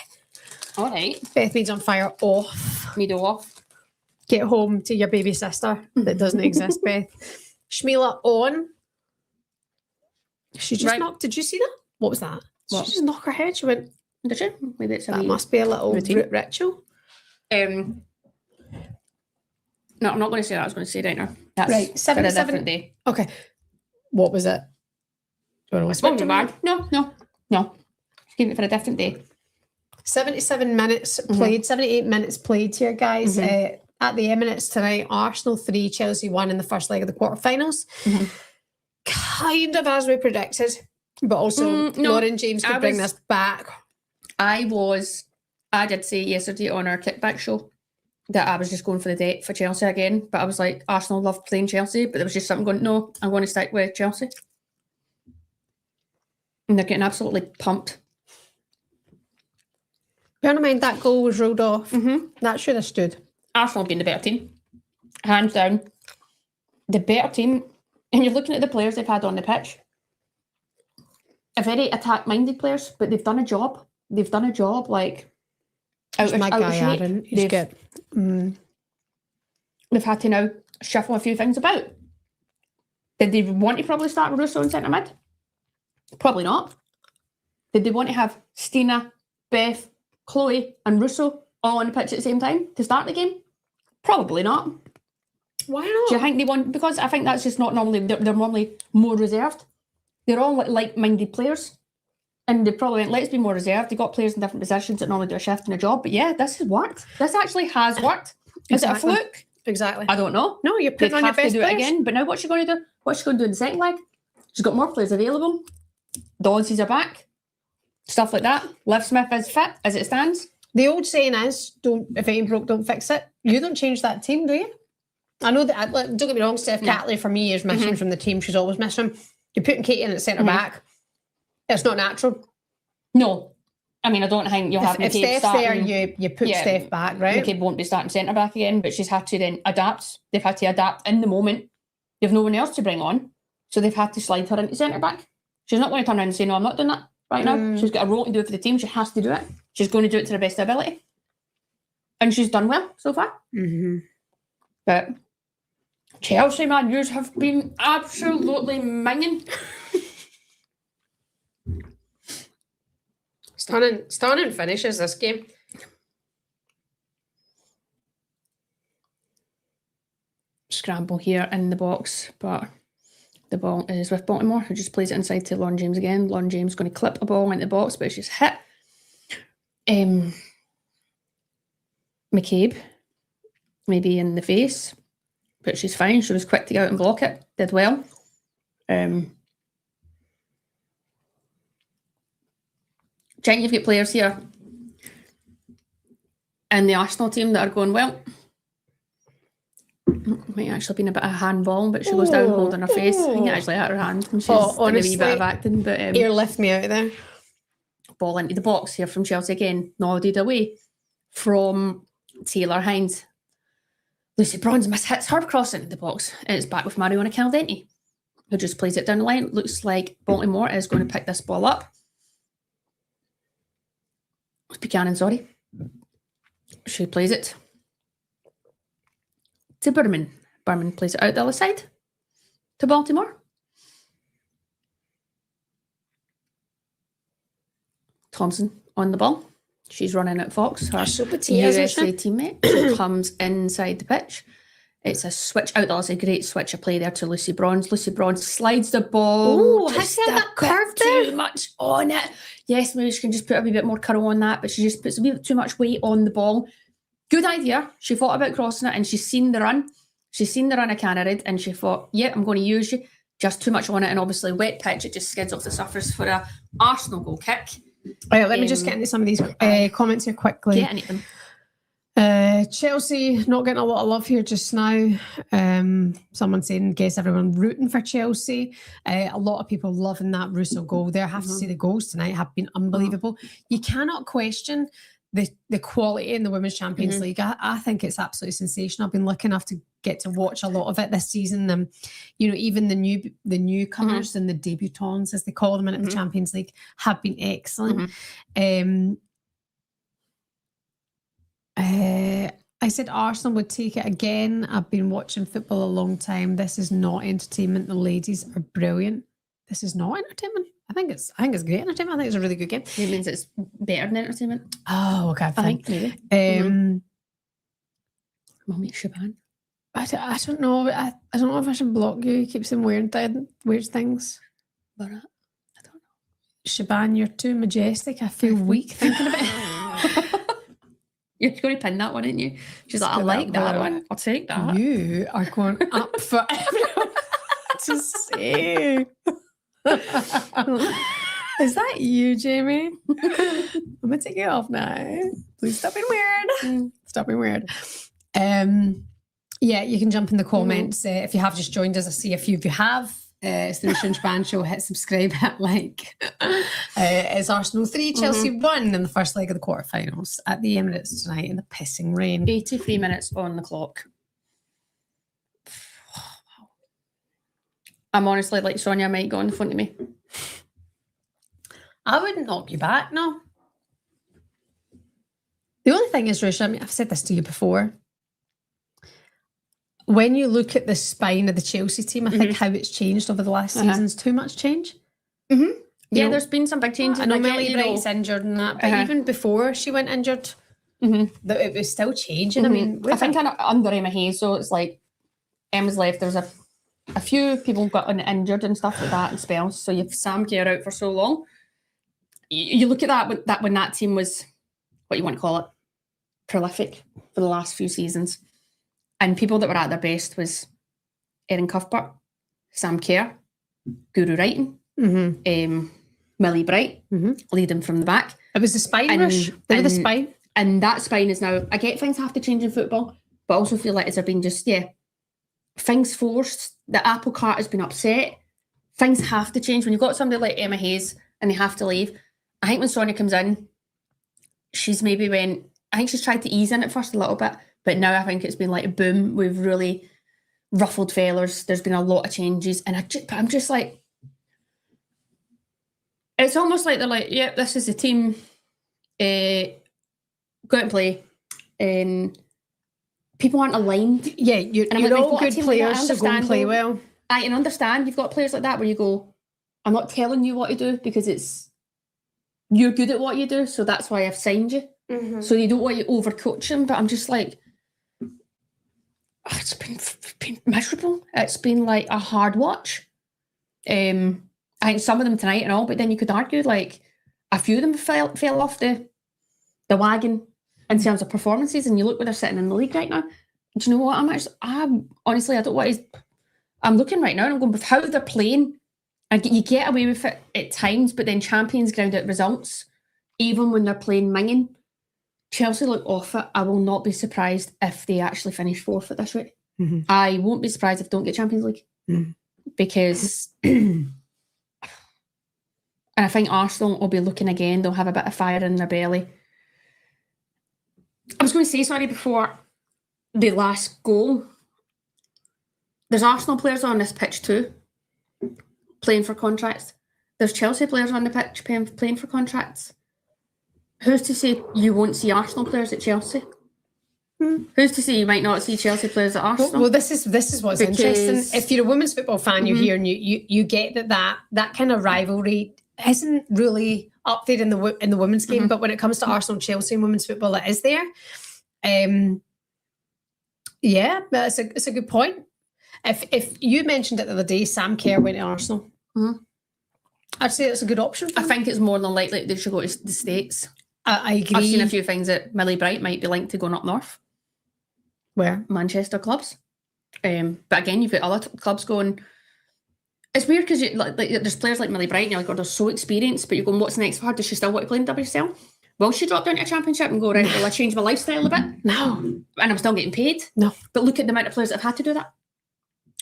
All right. Beth Mead's on fire off. Meadow off. Get home to your baby sister that doesn't exist, Beth. Shmila on. She just knocked. Did you see that? What was that? What? She just knocked her head. She went, Did you? Maybe it's a that wee must be a little routine. ritual. No, I'm not going to say that. I was going to say right now. That's Right, for a 77 different day. Okay. What was it? Do you want to whisper? Won't be bad. No. Keep it for a different day. 77 minutes played, 78 minutes played here, guys. At the Emirates tonight, Arsenal 3, Chelsea 1 in the first leg of the quarterfinals. Kind of as we predicted, but also Lauren James could bring this back. I did say yesterday on our kickback show that I was just going for the date for Chelsea again, but I was like, Arsenal love playing Chelsea, but there was just something going, no, I'm going to stick with Chelsea. And they're getting absolutely pumped. Bear in mind that goal was ruled off. That should have stood. Arsenal being the better team. Hands down. The better team. And you're looking at the players they've had on the pitch. A very attack-minded players, but they've done a job. They've done a job like out of My guy shape. Aaron, he's good. They've had to now shuffle a few things about. Did they want to probably start Russo in centre mid? Probably not. Did they want to have Stina, Beth, Chloe and Russo all on the pitch at the same time to start the game? Probably not. Why not? Do you think they want? Because I think that's just not normally. They're normally more reserved. They're all like-minded players. And they probably went, let's be more reserved. They got players in different positions that normally do a shift in a job. But yeah, this has worked. This actually has worked. Is it a fluke? Exactly. I don't know. No, you're They'd putting on your have to best do players. it again. But now what's she going to do? What's she going to do in the second leg? She's got more players available. Dawsey's are back. Stuff like that. Liv Smith is fit as it stands. The old saying is, if it ain't broke, don't fix it. You don't change that team, do you? I know that, don't get me wrong, Steph Catley for me is missing from the team. She's always missing. You're putting Katie in at centre back. It's not natural. No. I mean, I don't think you'll have If McCabe Steph's starting. there, you put Steph back, right? McCabe won't be starting centre back again, but she's had to then adapt. They've had to adapt in the moment. They've no one else to bring on, so they've had to slide her into centre back. She's not going to turn around and say, no, I'm not doing that right now. She's got a role to do for the team. She has to do it. She's going to do it to her best ability. And she's done well so far. But Chelsea, man, you have been absolutely minging. Stunning finishes this game. Scramble here in the box, but the ball is with Baltimore, who just plays it inside to Lauren James again. Lauren James going to clip a ball into the box, but she's hit. McCabe, maybe in the face, but she's fine. She was quick to get out and block it. Did well. Jen, you've got players here in the Arsenal team that are going, well, might actually been a bit of a handball, but she goes down holding her face. I think it actually hit her hand when she's doing a wee bit of acting. But here, lift me out of there. Ball into the box here from Chelsea again, nodded away from Taylor Hines. Lucy Bronze hits her cross into the box, and it's back with Mariona Caldenti, who just plays it down the line. Looks like Baltimore is going to pick this ball up. Buchanan, sorry. She plays it to Berman. Berman plays it out the other side to Baltimore. Thompson on the ball. She's running at Fox, her USA teammate. She comes inside the pitch. It's a switch out the other side. Great switch of play there to Lucy Bronze. Lucy Bronze slides the ball. Has she had that curve there? Too much on it. Yes, maybe she can just put a wee bit more curl on that, but she just puts a wee bit too much weight on the ball. Good idea. She thought about crossing it and she's seen the run. She's seen the run of Canada and she thought, yeah, I'm going to use you. Just too much on it, and obviously wet pitch, it just skids off the surface for a Arsenal goal kick. Right, let me just get into some of these comments here quickly. Get into them. Chelsea not getting a lot of love here just now. Someone saying, guess everyone rooting for Chelsea. A lot of people loving that Ruesha goal there. I have to say the goals tonight have been unbelievable. You cannot question the quality in the Women's Champions League. I think it's absolutely sensational. I've been lucky enough to get to watch a lot of it this season. You know, even the newcomers and the debutants, as they call them in the Champions League, have been excellent. I said Arsenal would take it again. I've been watching football a long time. This is not entertainment. The ladies are brilliant. This is not entertainment. I think it's great entertainment. I think it's a really good game. It means it's better than entertainment. Oh, okay. I think maybe. Mommy shebahn. I don't know. I don't know if I should block you. You keep saying weird things. But I don't know. Shebahn, you're too majestic. I feel weak thinking about it. You're going to pin that one, aren't you? She's like, I like that one. I'll take that. You are going up for everyone to say. Is that you, Jamie? I'm going to take you off now. Please stop being weird. Stop being weird. Yeah, you can jump in the comments if you have just joined us. I see a few of you have. It's the Ruesha and shebahn show. Hit subscribe, hit like. It's Arsenal 3, Chelsea 1 in the first leg of the quarterfinals at the Emirates tonight in the pissing rain. 83 minutes on the clock. I'm honestly like Sonia might go in front of me. I wouldn't knock you back, no. The only thing is, Ruesha, I mean, I've said this to you before. When you look at the spine of the Chelsea team, I think how it's changed over the last season's too much change. Yeah, there's been some big changes. I know Millie Bright's injured and that, but even before she went injured, it was still changing. I mean, I think under Emma Hayes, so it's like Emma's left. There's a few people got injured and stuff like that in spells. So you've Sam Kerr out for so long. you look at that when that team was, what you want to call it, prolific for the last few seasons, and people that were at their best was Erin Cuthbert, Sam Kerr, Guru Wrighton, Millie Bright, leading from the back. It was the spine rush. They were the spine. And that spine is now, I get things have to change in football, but I also feel like it's been just, things forced. The apple cart has been upset. Things have to change. When you've got somebody like Emma Hayes and they have to leave, I think when Sonia comes in, she's tried to ease in at first a little bit, but now I think it's been like a boom. We've really ruffled feathers. There's been a lot of changes, and I'm just like, it's almost like they're like, yeah, this is the team. Go out and play, and people aren't aligned. Yeah, you're all good players, so go and play well. I can understand you've got players like that where you go, I'm not telling you what to do because you're good at what you do, so that's why I've signed you. So you don't want you overcoach them, but I'm just like, it's been miserable. It's been like a hard watch. I think some of them tonight and all, but then you could argue like a few of them fell off the wagon in terms of performances, and you look where they're sitting in the league right now. Do you know what? I'm honestly, I don't want to. I'm looking right now and I'm going with how they're playing. And you get away with it at times, but then champions ground out results, even when they're playing minging. Chelsea look off it. I will not be surprised if they actually finish fourth at this rate. I won't be surprised if they don't get Champions League. Because, and I think Arsenal will be looking again. They'll have a bit of fire in their belly. I was going to say, sorry, before the last goal, there's Arsenal players on this pitch too, playing for contracts. There's Chelsea players on the pitch playing for contracts. Who's to say you won't see Arsenal players at Chelsea? Who's to say you might not see Chelsea players at Arsenal? Well, this is what's interesting. If you're a women's football fan, you hear and you get that kind of rivalry isn't really up there in the women's game, but when it comes to Arsenal, Chelsea, and women's football, it is there. Yeah, but it's a good point. If you mentioned it the other day, Sam Kerr went to Arsenal, I'd say it's a good option. I think it's more than likely they should go to the States. I agree. I've seen a few things that Millie Bright might be linked to going up north. Where? Manchester clubs. But again, you've got other clubs going. It's weird because like there's players like Millie Bright and you're like, oh, they're so experienced, but you're going, what's next for her? Does she still want to play in WSL? Will she drop down to a championship and go, right, will I change my lifestyle a bit? No. And I'm still getting paid? No. But look at the amount of players that have had to do that.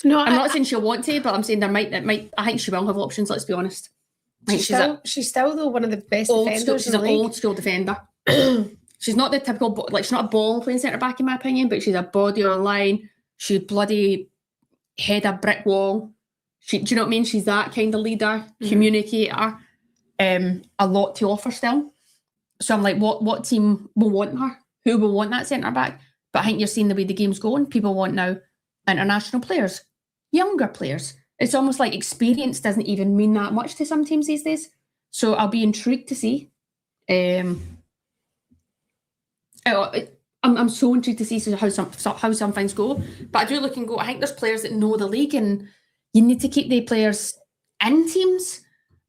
No, I'm not saying she'll want to, but I'm saying I think she will have options, let's be honest. She's still though one of the best defenders. She's an old school defender. She's not the typical, she's not a ball playing centre back in my opinion, but she's a body on line. She'd bloody head a brick wall. Do you know what I mean? She's that kind of leader, communicator. A lot to offer still. So I'm like, what team will want her? Who will want that centre back? But I think you're seeing the way the game's going. People want now international players, younger players. It's almost like experience doesn't even mean that much to some teams these days. So I'll be intrigued to see. I'm so intrigued to see how some things go. But I do look and go, I think there's players that know the league and you need to keep the players in teams.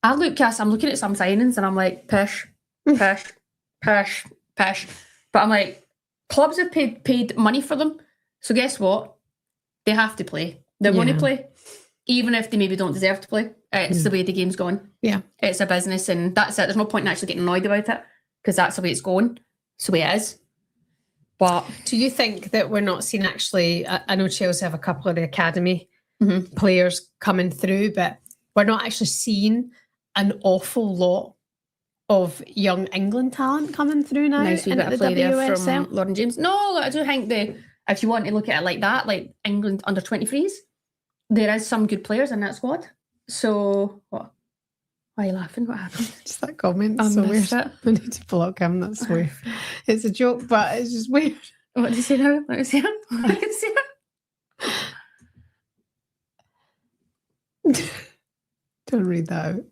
I'm looking at some signings and I'm like, pish. But I'm like, clubs have paid money for them. So guess what? They have to play. They want to play. Even if they maybe don't deserve to play. It's the way the game's going. Yeah. It's a business and that's it. There's no point in actually getting annoyed about it because that's the way it's going. It's the way it is. But do you think that we're not seeing actually, I know Chelsea have a couple of the academy players coming through, but we're not actually seeing an awful lot of young England talent coming through now. Nice wee bit of play there from Lauren James. No, I do think if you want to look at it like that, like England under 23s, there is some good players in that squad. So, what? Why are you laughing? What happened? Just that comment. That's so weird. I need to block him. That's weird. It's a joke, but it's just weird. What did you say now? Let me see it. I can see it. Don't read that out.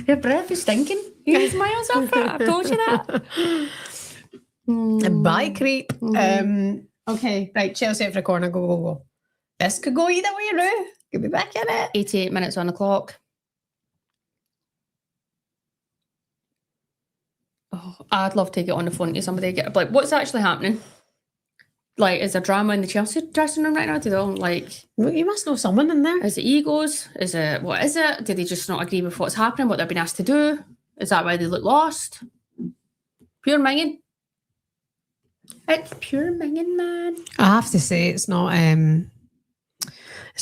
Your breath is stinking. You use miles off it. I've told you that. Bye, creep. Okay, right. Chelsea out for a corner. Go. This could go either way, Roo. Get me back in it. 88 minutes on the clock. Oh, I'd love to get on the phone to somebody. Get like, what's actually happening? Like, is there drama in the Chelsea dressing room right now? Do they all, like... Well, you must know someone in there. Is it egos? Is it... What is it? Did they just not agree with what's happening, what they're being asked to do? Is that why they look lost? Pure minging. It's pure minging, man. I have to say, it's not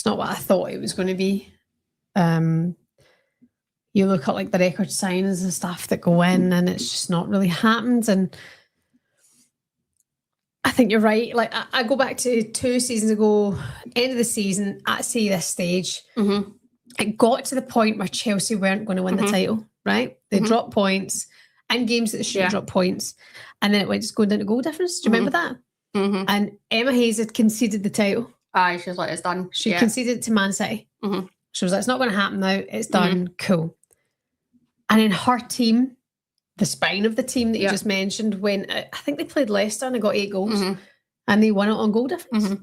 what I thought it was going to be. You look at like the record signings and stuff that go in, and it's just not really happened. And I think you're right. Like I go back to 2 seasons ago, end of the season, at say this stage, it got to the point where Chelsea weren't going to win the title, right? They dropped points in games that they should have dropped points, and then it went just going down to goal difference. Do you remember that? And Emma Hayes had conceded the title. Aye, she was like, it's done. She conceded it to Man City. She was like, it's not going to happen now. It's done. Cool. And then her team, the spine of the team that you just mentioned, when I think they played Leicester and they got 8 goals and they won it on goal difference.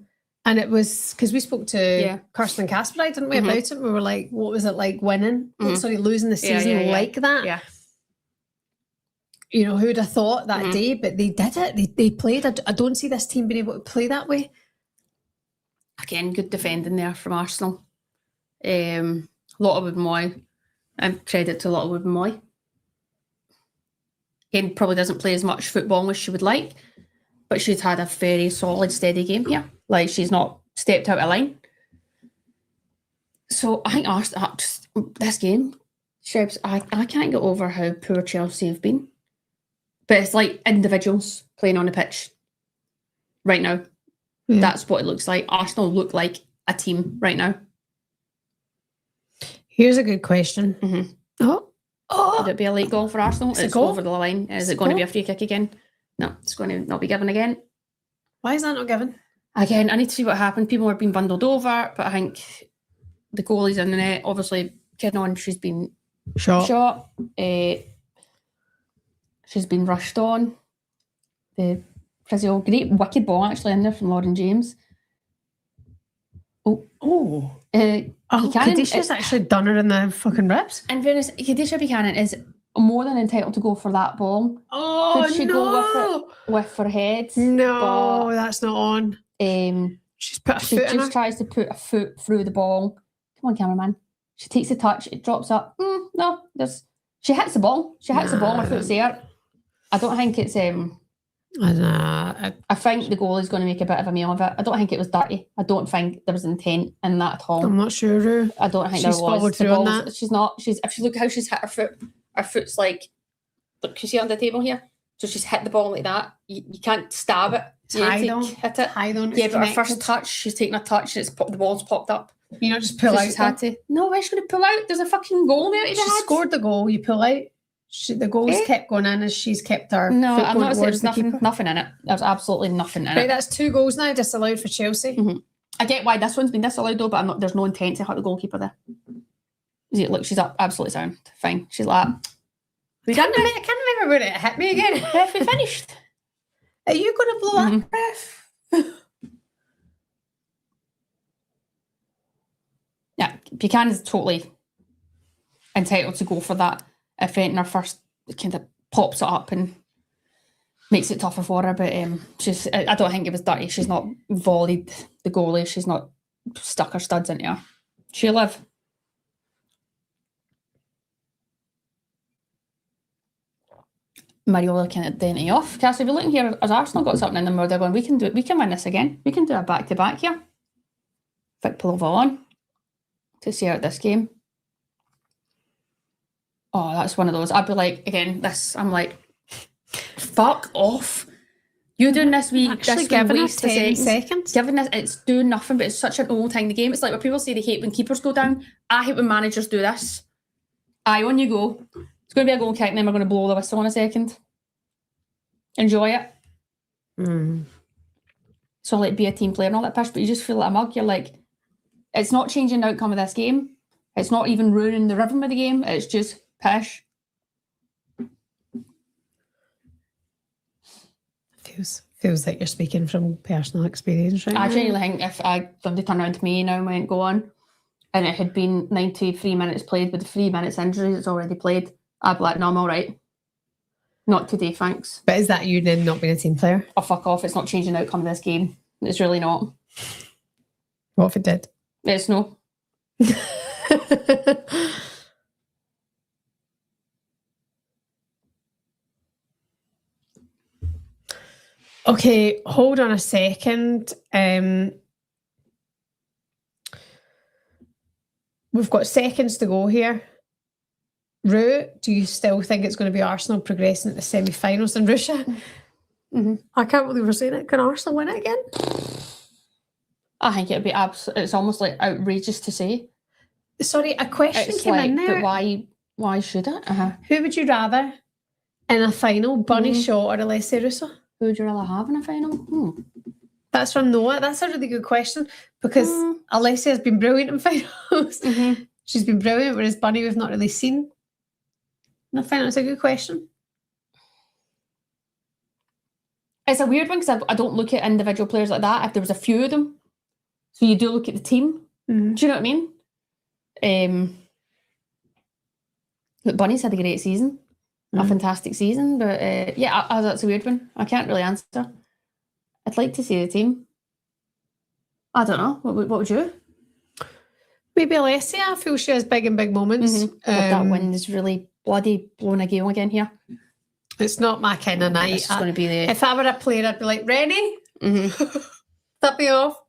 And it was because we spoke to Kirsten and Kasperite, didn't we, about it? We were like, what was it like winning? Losing the season like that? Yeah. You know, who would have thought that day? But they did it. They played. I don't see this team being able to play that way. Again, good defending there from Arsenal. A lot of Wood Moy. And credit to a lot of Wood Moy. Again, probably doesn't play as much football as she would like, but she's had a very solid, steady game here. Like, she's not stepped out of line. So I think Arsenal, this game, Shebs, I can't get over how poor Chelsea have been. But it's like individuals playing on the pitch right now. That's what it looks like. Arsenal look like a team right now. Here's a good question. Would it be a late goal for Arsenal? It's goal. over the line. Is it going to be a free kick again? No, it's going to not be given again. Why is that not given? Again, I need to see what happened. People are being bundled over, but I think the goalie's in the net. Obviously, Kinnon, she's been shot. She's been rushed on. The physio, great wicked ball actually in there from Lauren James. Kadisha's actually done her in the fucking ribs. In fairness, Kadisha Buchanan is more than entitled to go for that ball. Could she go with her head? No, that's not on. She's put a foot in her. She just tries to put a foot through the ball. Come on, cameraman. She takes a touch, it drops up. She hits the ball. Her foot's there. I don't think it's... I think the goalie's going to make a bit of a meal of it. I don't think it was dirty. I don't think there was intent in that at all. I'm not sure. I don't think there was. Followed through on that. She's not. If you look how she's hit her foot, her foot's like, look, you see on the table here? So she's hit the ball like that. You can't stab it. Hit it. Yeah, but her first touch, she's taken a touch and the ball's popped up. You know, just pull out. She's had to. No, why is she going to pull out? There's a fucking goal there. She scored the goal. You pull out. The goals kept going in as she's kept her. No, foot I'm not saying there's keeper. nothing in it. There's absolutely nothing in it. That's 2 goals now disallowed for Chelsea. I get why this one's been disallowed though, but there's no intent to hurt the goalkeeper there. Look, she's up absolutely sound. Fine. She's like, I can't remember when it hit me again. Ref, we finished. Are you going to blow up, ref? Yeah, Buchanan's totally entitled to go for that. If in her first kind of pops it up and makes it tougher for her, but I don't think it was dirty. She's not volleyed the goalie. She's not stuck her studs into her. She'll live. Mariola kind of dent it off. Cassie, if you're looking here, has Arsenal got something in them where they're going, we can win this again. We can do a back-to-back here. Vic Pulova on to see out this game. Oh, that's one of those. I'd be like, again, I'm like, fuck off. You're doing this week. Actually, this giving waste us 10 seconds. Giving this, it's doing nothing, but it's such an old time in the game. It's like when people say they hate when keepers go down. I hate when managers do this. Aye, on you go. It's going to be a goal kick, and then we're going to blow the whistle in a second. Enjoy it. So, like, be a team player and all that pish, but you just feel like a mug. You're like, it's not changing the outcome of this game. It's not even ruining the rhythm of the game. It's just pish. Feels like you're speaking from personal experience right now. I genuinely think if somebody turned around to me now and went, go on, and it had been 93 minutes played with the 3 minutes injuries it's already played, I'd be like, no, I'm all right. Not today, thanks. But is that you then not being a team player? Oh, fuck off. It's not changing the outcome of this game. It's really not. What if it did? It's no. Okay, hold on a second. We've got seconds to go here. Rue, do you still think it's going to be Arsenal progressing at the semi-finals? And Ruesha, I can't believe we're saying it. Can Arsenal win it again? I think it'd be it's almost like outrageous to say. Sorry, a question It's came like, in there. but why should it? Who would you rather in a final, Bunny Shaw or Alessia Russo? Who would you rather have in a final? That's from Noah. That's a really good question because Alessia has been brilliant in finals. She's been brilliant, whereas Bunny we've not really seen in a final. It's a good question. It's a weird one because I don't look at individual players like that. If there was a few of them, so you do look at the team. Do you know what I mean? Look, Bunny's had a great season, a fantastic season, but that's a weird one. I can't really answer. I'd like to see the team. I don't know. What would you? Maybe Alessia. I feel she has big moments. That wind is really bloody blowing a gale again here. It's not my kind of night. It's going to be the... If I were a player, I'd be like, Rennie, tip me off.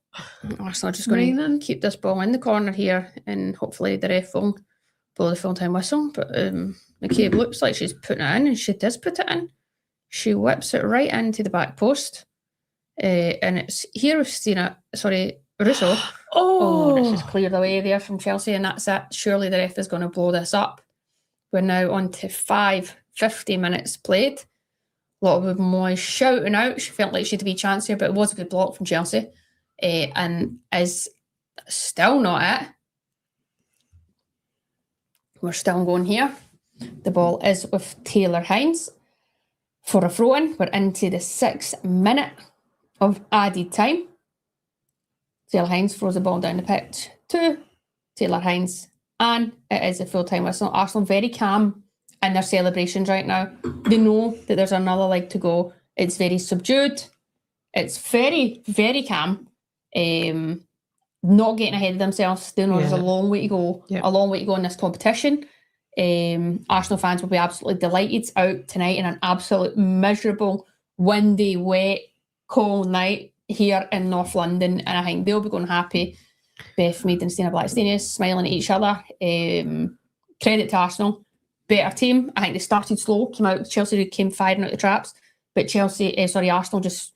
Arsenal just going to keep this ball in the corner here, and hopefully the ref will blow the full-time whistle. But McCabe looks like she's putting it in, and she does put it in. She whips it right into the back post. And it's here Russo. This is cleared away there from Chelsea, and that's it. Surely the ref is going to blow this up. We're now on to 50 minutes played. A lot of them was shouting out. She felt like she had a wee chance here, but it was a good block from Chelsea. And is still not it. We're still going here. The ball is with Taylor Hines for a throw-in. We're into the 6th minute of added time. Taylor Hines throws the ball down the pitch to Taylor Hines, and it is a full-time whistle. Arsenal very calm in their celebrations right now. They know that there's another leg to go. It's very subdued. It's very, very calm. Not getting ahead of themselves. They know there's a long way to go. A long way to go in this competition. Arsenal fans will be absolutely delighted out tonight in an absolute miserable, windy, wet, cold night here in North London, and I think they'll be going happy. Beth Mead and Stina Blackstenius smiling at each other. Credit to Arsenal. Better team. I think they started slow, came out. Chelsea came firing out the traps, but Arsenal just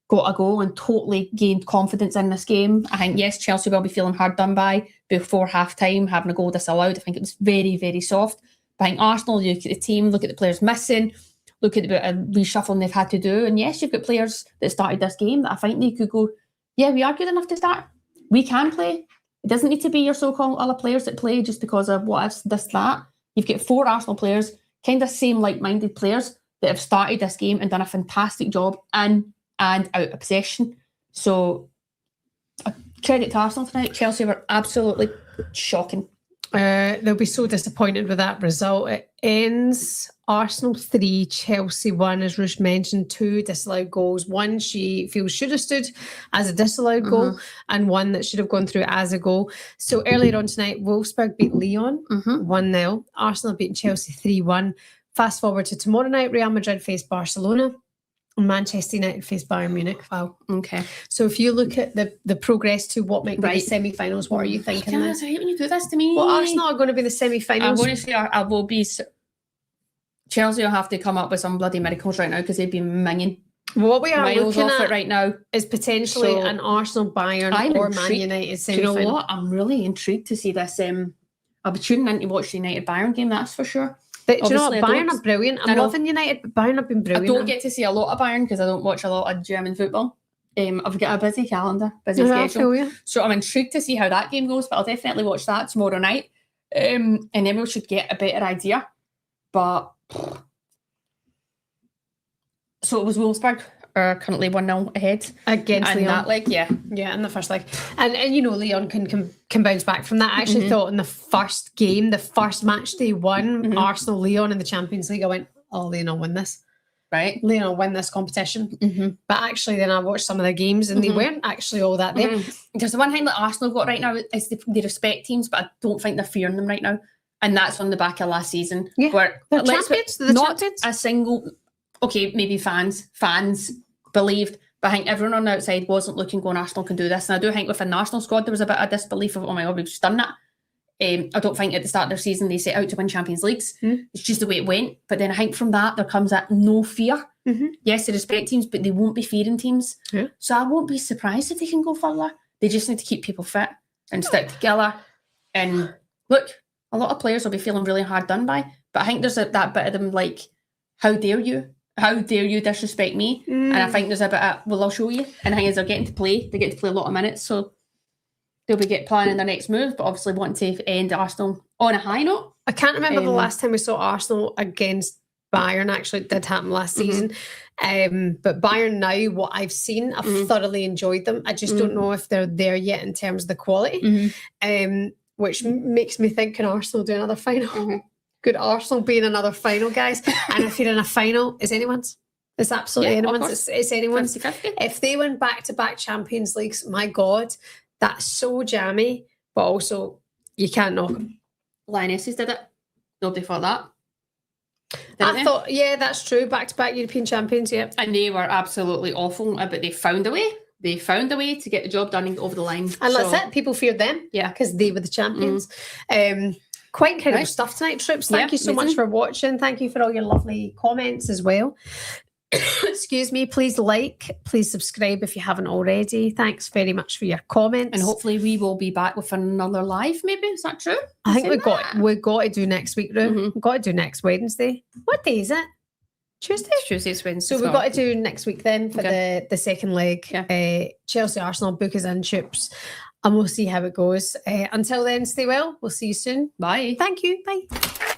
got a goal and totally gained confidence in this game. I think, yes, Chelsea will be feeling hard done by before half-time, having a goal disallowed. I think it was very, very soft. But I think Arsenal, you look at the team, look at the players missing, look at the bit of reshuffling they've had to do. And yes, you've got players that started this game that I think they could go, yeah, we are good enough to start. We can play. It doesn't need to be your so-called other players that play just because of what ifs, this, that. You've got 4 Arsenal players, kind of same like-minded players that have started this game and done a fantastic job in and out of possession. So, credit to Arsenal tonight. Chelsea were absolutely shocking. They'll be so disappointed with that result. It ends Arsenal 3, Chelsea 1, as Rush mentioned, 2 disallowed goals. 1 she feels should have stood as a disallowed goal, and 1 that should have gone through as a goal. So earlier on tonight, Wolfsburg beat Lyon 1-0. Arsenal beating Chelsea 3-1. Fast forward to tomorrow night, Real Madrid face Barcelona. Manchester United face Bayern Munich. Wow. Okay. So if you look at the progress to what might be the semi-finals, what are you thinking? I hate when you do this to me. Well, Arsenal are going to be the semi-finals. I'm going to say I will be... Chelsea will have to come up with some bloody miracles right now because they've been minging. Well, what we are looking at right now is potentially an Arsenal, Bayern or Man United semi-final. Do you know what? I'm really intrigued to see this. I'll be tuning in to watch the United Bayern game, that's for sure. But do you know what? Bayern are brilliant. I'm loving United, but Bayern have been brilliant. I don't get to see a lot of Bayern because I don't watch a lot of German football. I've got a busy calendar, busy schedule. So I'm intrigued to see how that game goes, but I'll definitely watch that tomorrow night. And then we should get a better idea. But so it was Wolfsburg. are currently 1-0 ahead against and Leon. that leg, yeah. Yeah, in the first leg. And you know, Leon can bounce back from that. I actually thought in the first game, the first match they won, Arsenal-Leon in the Champions League, I went, oh, Leon will win this. Right. Leon will win this competition. But actually then I watched some of their games and they weren't actually all that there. Because the one thing that Arsenal got right now is they respect teams, but I don't think they're fearing them right now. And that's on the back of last season. Yeah, where they're champions. They're the not champions. a single, okay, maybe fans believed, but I think everyone on the outside wasn't looking going, Arsenal can do this. And I do think within the Arsenal squad, there was a bit of disbelief of, oh my God, we've just done that. I don't think at the start of their season they set out to win Champions Leagues. It's just the way it went. But then I think from that, there comes that no fear. Yes, they respect teams, but they won't be fearing teams. Yeah. So I won't be surprised if they can go further. They just need to keep people fit and stick together. And look, a lot of players will be feeling really hard done by. But I think there's that bit of them like, how dare you? How dare you disrespect me? And I think there's a bit of, well, I'll show you. And I think as they're getting to play, they get to play a lot of minutes. So they'll be planning their next move, but obviously want to end Arsenal on a high note. I can't remember the last time we saw Arsenal against Bayern. Actually, it did happen last season. But Bayern now, what I've seen, I've thoroughly enjoyed them. I just don't know if they're there yet in terms of the quality, which makes me think, can Arsenal do another final? Could Arsenal be in another final, guys? And if you're in a final, it's anyone's. It's absolutely anyone's. It's anyone's. 50-50. If they win back-to-back Champions Leagues, my God, that's so jammy, but also you can't knock them. Lionesses did it. Nobody thought that. I thought, yeah, that's true. Back-to-back European champions, yeah. And they were absolutely awful, but they found a way. They found a way to get the job done and get over the line. And that's it. People feared them. Yeah. Because they were the champions. Quite incredible stuff tonight, Troops. Thank you so much for watching. Thank you for all your lovely comments as well. Excuse me. Please please subscribe if you haven't already. Thanks very much for your comments. And hopefully we will be back with another live, maybe. Is that true? I think we've got to do next week, Rue. We've got to do next Wednesday. What day is it? Tuesday? Tuesday's Wednesday. So we've got to do next week then for the second leg. Yeah. Chelsea Arsenal, book us in, Troops. And we'll see how it goes. Until then, stay well. We'll see you soon. Bye. Thank you. Bye.